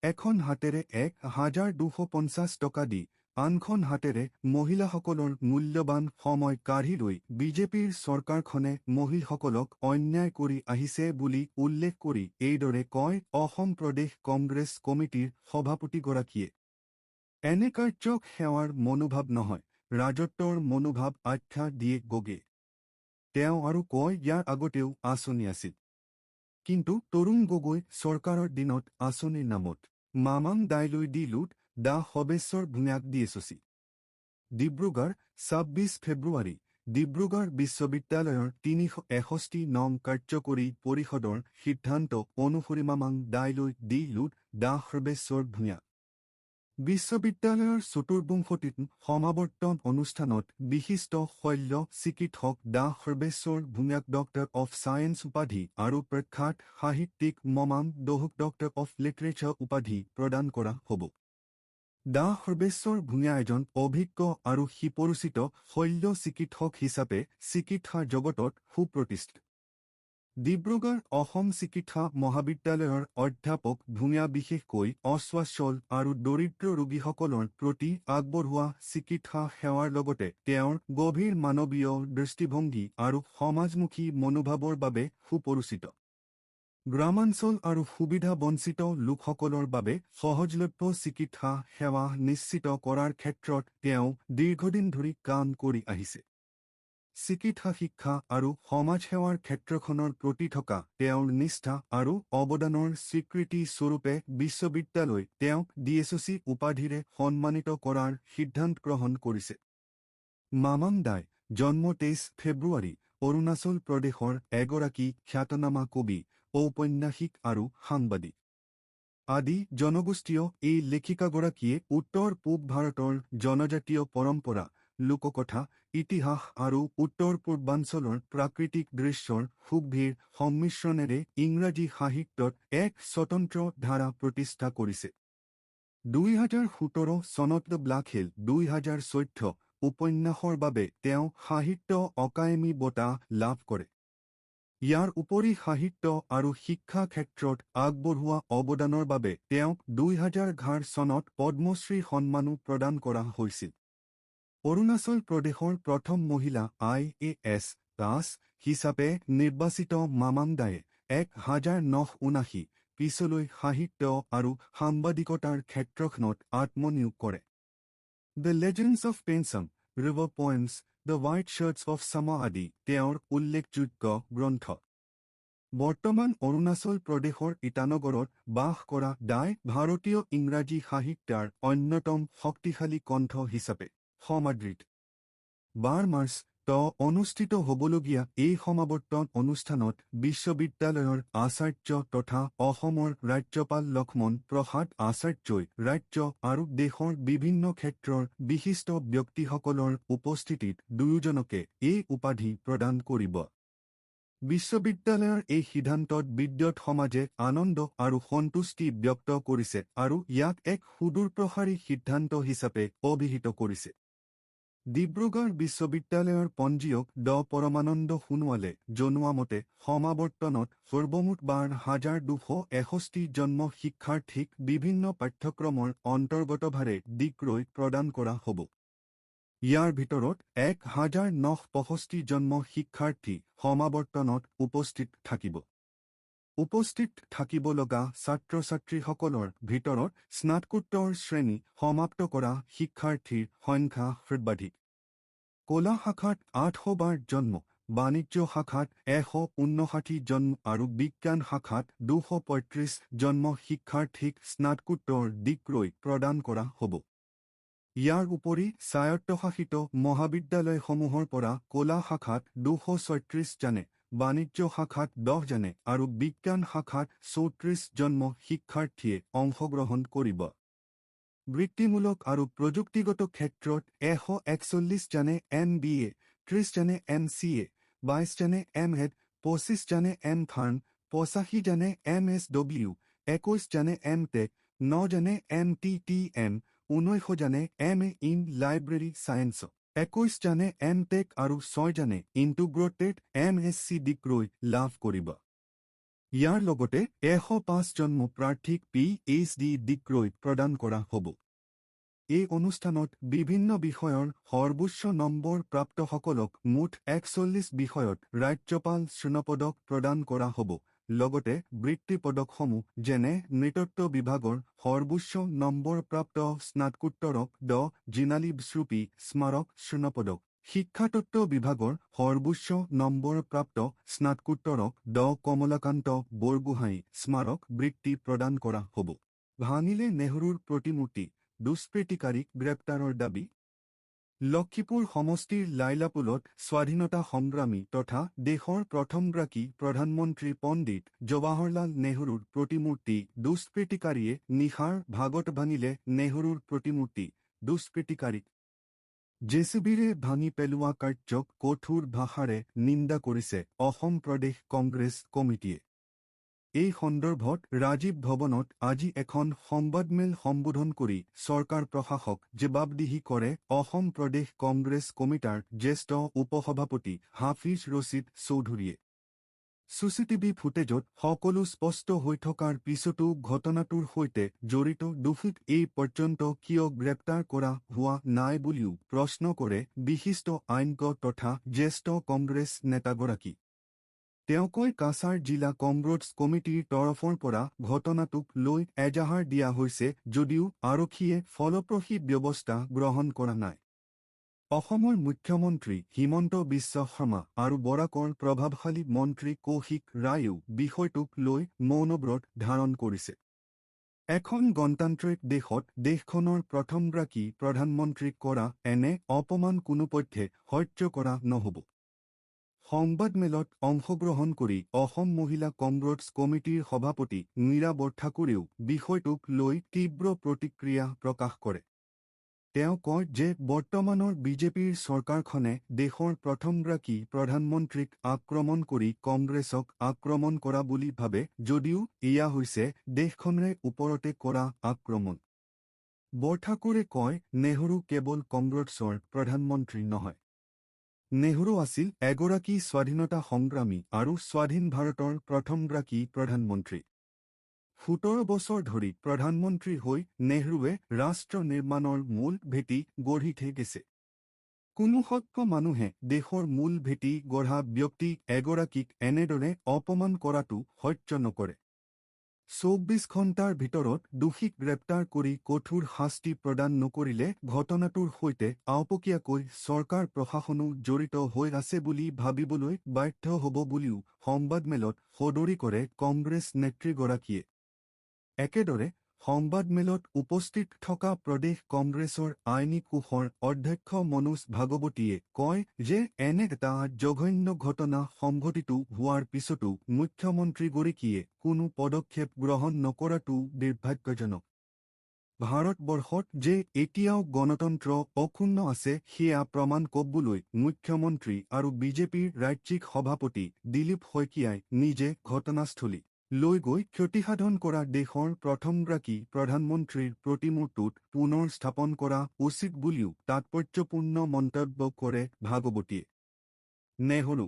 এখন হাতেৰে 1,250 টকা দি আনখন হাতেৰে মহিলাসকলৰ মূল্যৱান সময় কাঢ়ি লৈ বিজেপিৰ চৰকাৰখনে মহিলাসকলক অন্যায় কৰি আহিছে বুলি উল্লেখ কৰি এইদৰে কয় অসম প্ৰদেশ কংগ্ৰেছ কমিটিৰ সভাপতিগৰাকীয়ে। এনে কাৰ্যক সেৱাৰ মনোভাৱ নহয়, ৰাজত্বৰ মনোভাৱ আখ্যা দিয়ে গগৈয়ে। তেওঁ আৰু কয় ইয়াৰ আগতেও আঁচনি আছিল। কিন্তু তৰুণ গগৈ চৰকাৰৰ দিনত আঁচনিৰ নামত মামাং দাইলৈ দি লুট ডা সবেশ্বৰ ভূঞাক দিয়েছচি। ডিব্ৰুগড় 26 ফেব্ৰুৱাৰী ডিব্ৰুগড় বিশ্ববিদ্যালয়ৰ 361 নং কাৰ্যকৰী পৰিষদৰ সিদ্ধান্ত অনুসৰি মামাং দাইলৈ দি লুট ডা সৰ্বেশ্বৰ ভূঞা। বিশ্ববিদ্যালয়ৰ চতুৰ্বিংশতিতম সমাৱৰ্তন অনুষ্ঠানত বিশিষ্ট শল্য চিকিৎসক ডা সৰ্বেশ্বৰ ভূঞাক ডক্টৰ অফ ছায়েন্স উপাধি আৰু প্ৰখ্যাত সাহিত্যিক মমাং দহুক ডক্টৰ অফ লিটাৰেচাৰ উপাধি প্ৰদান কৰা হ'ব। ডা সৰ্বেশ্বৰ ভূঞা এজন অভিজ্ঞ আৰু সুপৰিচিত শল্য চিকিৎসক হিচাপে চিকিৎসা জগতত সুপ্ৰতিষ্ঠিত। ডিব্ৰুগড় অসম চিকিৎসা মহাবিদ্যালয়ৰ অধ্যাপক ভূঞা বিশেষকৈ অস্বচ্ছল আৰু দৰিদ্ৰ ৰোগীসকলৰ প্ৰতি আগবঢ়োৱা চিকিৎসা সেৱাৰ লগতে তেওঁৰ গভীৰ মানৱীয় দৃষ্টিভংগী আৰু সমাজমুখী মনোভাৱৰ বাবে সুপৰিচিত। গ্ৰামাঞ্চল আৰু সুবিধা বঞ্চিত লোকসকলৰ বাবে সহজলভ্য চিকিৎসা সেৱা নিশ্চিত কৰাৰ ক্ষেত্ৰত তেওঁ দীৰ্ঘদিন ধৰি কাম কৰি আহিছে। চিকিৎসা শিক্ষা আৰু সমাজসেৱাৰ ক্ষেত্ৰখনৰ প্ৰতি থকা তেওঁৰ নিষ্ঠা আৰু অৱদানৰ স্বীকৃতি স্বৰূপে বিশ্ববিদ্যালয় তেওঁক ডিএছচি উপাধিৰে সন্মানিত কৰাৰ সিদ্ধান্ত গ্ৰহণ কৰিছে। মামাং দাই জন্ম 23 ফেব্ৰুৱাৰী অৰুণাচল প্ৰদেশৰ এগৰাকী খ্যাতনামা কবি, ঔপন্যাসিক আৰু সাংবাদিক আদি জনগোষ্ঠীয় এই লেখিকাগৰাকীয়ে উত্তৰ পূব ভাৰতৰ জনজাতীয় পৰম্পৰা লোককথা ইতিহাস আৰু উত্তৰ পূৰ্বাঞ্চলৰ প্ৰাকৃতিক দৃশ্যৰ সুগভীৰ সংমিশ্ৰণেৰে ইংৰাজী সাহিত্যত এক স্বতন্ত্ৰ ধাৰা প্ৰতিষ্ঠা কৰিছে 2017 চনত ব্লাক হিল 2014 উপন্যাসৰ বাবে তেওঁ সাহিত্য অকাডেমী বঁটা লাভ কৰে ইয়াৰ উপৰি সাহিত্য আৰু শিক্ষা ক্ষেত্ৰত আগবঢ়োৱা অৱদানৰ বাবে তেওঁক 2011 চনত পদ্মশ্ৰী সন্মানো প্ৰদান কৰা হৈছিল অৰুণাচল প্ৰদেশৰ প্ৰথম মহিলা IAS দাস হিচাপে নিৰ্বাচিত মামাংদায়ে 1979 পিছলৈ সাহিত্য আৰু সাংবাদিকতাৰ ক্ষেত্ৰখনত আত্মনিয়োগ কৰে the legends of Pensam river poems the white shirts of Chama আদি তেওঁৰ উল্লেখযোগ্য গ্ৰন্থ বৰ্তমান অৰুণাচল প্ৰদেশৰ ইটানগৰত বাস কৰা দাই ভাৰতীয় ইংৰাজী সাহিত্যৰ অন্যতম শক্তিশালী কণ্ঠ হিচাপে সমাদৃত 12 মাৰ্চ অনুষ্ঠিত হ'বলগীয়া এই সমাৱৰ্তন অনুষ্ঠানত বিশ্ববিদ্যালয়ৰ আচাৰ্য তথা অসমৰ ৰাজ্যপাল লক্ষ্মণ প্ৰসাদ আচাৰ্যই ৰাজ্য আৰু দেশৰ বিভিন্ন ক্ষেত্ৰৰ বিশিষ্ট ব্যক্তিসকলৰ উপস্থিতিত দুয়োজনকে এই উপাধি প্ৰদান কৰিব বিশ্ববিদ্যালয়ৰ এই সিদ্ধান্তত বিদ্যাৰ্থী সমাজে আনন্দ আৰু সন্তুষ্টি ব্যক্ত কৰিছে আৰু ইয়াক এক সুদূৰপ্ৰসাৰী সিদ্ধান্ত হিচাপে অভিহিত কৰিছে ডিব্ৰুগড় বিশ্ববিদ্যালয়ৰ পঞ্জীয়ক পৰমানন্দ সোণোৱালে জনোৱা মতে সমাৱৰ্তনত সৰ্বমুঠ 12,261 জন্ম শিক্ষাৰ্থীক বিভিন্ন পাঠ্যক্ৰমৰ অন্তৰ্গতভাৱে ডিগ্ৰী প্ৰদান কৰা হ'ব ইয়াৰ ভিতৰত 1,965 জন্ম শিক্ষাৰ্থী সমাৱৰ্তনত উপস্থিত থাকিব উপস্থিত থাকিব লগা ছাত্ৰ-ছাত্ৰীসকলৰ ভিতৰত স্নাতকোত্তৰ শ্ৰেণী সমাপ্ত কৰা শিক্ষাৰ্থীৰ সংখ্যা সৰ্বাধিক কলা শাখাত 812 জন্ম বাণিজ্য শাখাত 159 জন্ম আৰু বিজ্ঞান শাখাত 235 জন্ম শিক্ষাৰ্থীক স্নাতকোত্তৰ ডিগ্ৰী প্ৰদান কৰা হ'ব ইয়াৰ উপৰি স্বায়ত্তশাসিত মহাবিদ্যালয়সমূহৰ পৰা কলা শাখাত 236 জনে বাণিজ্য শাখাত 10 জনে আৰু বিজ্ঞান শাখাত 34 জন্ম শিক্ষাৰ্থীয়ে অংশগ্ৰহণ কৰিব বৃত্তিমূলক আৰু প্ৰযুক্তিগত ক্ষেত্ৰত 141 জনে MBA 30 জনে MCA 22 জনে MHED 25 জনে MPharm 85 জনে MSW 21 জনে MTech 9 জনে MTTM 19 জনে MA ইন লাইব্ৰেৰী ছায়েন্স 21 জনে MTech আৰু 6 জনে ইণ্টিগ্ৰেটেড MSc ডিগ্ৰী লাভ কৰিব ইয়াৰ লগতে 105 জন্ম প্ৰাৰ্থীক PhD ডিগ্ৰী প্ৰদান কৰা হ'ব এই অনুষ্ঠানত বিভিন্ন বিষয়ৰ সৰ্বোচ্চ নম্বৰ প্ৰাপ্তসকলক মুঠ 41 বিষয়ত ৰাজ্যপাল স্বৰ্ণপদক প্ৰদান কৰা হ'ব লগতে বৃত্তি পদকসমূহ যেনে নৃতত্ব বিভাগৰ সৰ্বোচ্চ নম্বৰ প্ৰাপ্ত স্নাতকোত্তৰক জিনালী বিশ্বৰূপী স্মাৰক স্বৰ্ণপদক শিক্ষাতত্ত্ব বিভাগৰ সৰ্বোচ্চ নম্বৰ প্ৰাপ্ত স্নাতকোত্তৰক কমলাকান্ত বৰগোহাঁই স্মাৰক বৃত্তি প্ৰদান কৰা হ'ব ভাঙিলে নেহৰুৰ প্ৰতিমূৰ্তি দুষ্কৃতিকাৰীক গ্ৰেপ্তাৰৰ দাবী লক্ষীপুৰ সমষ্টিৰ লাইলাপুলত স্বাধীনতা সংগ্ৰামী তথা দেশৰ প্ৰথমগৰাকী প্ৰধানমন্ত্ৰী পণ্ডিত জৱাহৰলাল নেহৰুৰ প্ৰতিমূৰ্তি দুষ্কৃতিকাৰীয়ে নিশাৰ ভাগত ভাঙিলে নেহৰুৰ প্ৰতিমূৰ্তি দুষ্কৃতিকাৰীক জেচিবিৰে ভাঙি পেলোৱা কাৰ্যক কঠোৰ ভাষাৰে নিন্দা কৰিছে অসম প্ৰদেশ কংগ্ৰেছ কমিটিয়ে এই সন্দৰ্ভত ৰাজীৱ ভৱনত আজি এখন সংবাদমেল সম্বোধন কৰি চৰকাৰ প্ৰশাসক জবাবদিহি কৰে অসম প্ৰদেশ কংগ্ৰেছ কমিটিৰ জ্যেষ্ঠ উপসভাপতি হাফিজ ৰছিদ চৌধুৰীয়ে চিচিটিভি ফুটেজত সকলো স্পষ্ট হৈ থকাৰ পিছতো ঘটনাটোৰ সৈতে জড়িত দোষীক এই পৰ্যন্ত কিয় গ্ৰেপ্তাৰ কৰা হোৱা নাই বুলিও প্ৰশ্ন কৰে বিশিষ্ট আইনজ্ঞ তথা জ্যেষ্ঠ কংগ্ৰেছ নেতাগৰাকী তেওঁ কয় কাছাৰ জিলা কমৰেডছ কমিটিৰ তৰফৰ পৰা ঘটনাটোক লৈ এজাহাৰ দিয়া হৈছে যদিও আৰক্ষীয়ে ফলপ্ৰসূ ব্যৱস্থা গ্ৰহণ কৰা নাই অসমৰ মুখ্যমন্ত্ৰী হিমন্ত বিশ্ব শৰ্মা আৰু বৰাকৰ প্ৰভাৱশালী মন্ত্ৰী কৌশিক ৰায়েও বিষয়টোক লৈ মৌনব্ৰত ধাৰণ কৰিছে এখন গণতান্ত্ৰিক দেশত দেশখনৰ প্ৰথমগৰাকী প্ৰধানমন্ত্ৰীক কৰা এনে অপমান কোনোপধ্যে সহ্য কৰা নহ'ব সংবাদমেলত অংশগ্ৰহণ কৰি অসম মহিলা কংগ্ৰেছ কমিটিৰ সভাপতি মীৰা বৰঠাকুৰেও বিষয়টোক লৈ তীব্ৰ প্ৰতিক্ৰিয়া প্ৰকাশ কৰে। তেওঁ কয় যে বৰ্তমানৰ বিজেপিৰ চৰকাৰখনে দেশৰ প্ৰথমগৰাকী প্ৰধানমন্ত্ৰীক আক্ৰমণ কৰি কংগ্ৰেছক আক্ৰমণ কৰা বুলি ভাবে যদিও এয়া হৈছে দেশখনৰে ওপৰতে কৰা আক্ৰমণ। বৰঠাকুৰে কয় নেহৰু কেৱল কংগ্ৰেছৰ প্ৰধানমন্ত্ৰী নহয়। নেহৰু আছিল এগৰাকী স্বাধীনতা সংগ্ৰামী আৰু স্বাধীন ভাৰতৰ প্ৰথমগৰাকী প্ৰধানমন্ত্ৰী। 17 বছৰ ধৰি প্ৰধানমন্ত্ৰী হৈ নেহৰুৱে ৰাষ্ট্ৰ নিৰ্মাণৰ মূল ভেটি গঢ়ি থৈ গৈছে। কোনো সভ্য মানুহে দেশৰ মূল ভেটি গঢ়া ব্যক্তি এগৰাকীক এনেদৰে অপমান কৰাটো সহ্য নকৰে। 24 ঘণ্টাৰ ভিতৰত দোষীক গ্ৰেপ্তাৰ কৰি কঠোৰ শাস্তি প্ৰদান নকৰিলে ঘটনাটোৰ সৈতে আওপকীয়াকৈ চৰকাৰ প্ৰশাসনো জড়িত হৈ আছে বুলি ভাবিবলৈ বাধ্য হ'ব বুলিও সংবাদমেলত সদৰি কৰে কংগ্ৰেছ নেত্ৰীগৰাকীয়ে। একেদৰে সংবাদমেলত উপস্থিত থকা প্ৰদেশ কংগ্ৰেছৰ আইনী কোষৰ অধ্যক্ষ মনোজ ভাগৱতীয়ে কয় যে এনে এটা জঘন্য ঘটনা সংঘটিত হোৱাৰ পিছতো মুখ্যমন্ত্ৰীগৰাকীয়ে কোনো পদক্ষেপ গ্ৰহণ নকৰাটো দুৰ্ভাগ্যজনক। ভাৰতবৰ্ষত যে এতিয়াও গণতন্ত্ৰ অক্ষুণ্ণ আছে সেয়া প্ৰমাণ কৰিবলৈ মুখ্যমন্ত্ৰী আৰু বিজেপিৰ ৰাজ্যিক সভাপতি দিলীপ শইকীয়াই নিজে ঘটনাস্থলী লৈ গৈ ক্ষতিসাধন কৰা দেশৰ প্ৰথমগৰাকী প্ৰধানমন্ত্ৰীৰ প্ৰতিমূৰ্তিত পুনৰ স্থাপন কৰা উচিত বুলিও তাৎপৰ্যপূৰ্ণ মন্তব্য কৰে ভাগৱতীয়ে। নেহৰু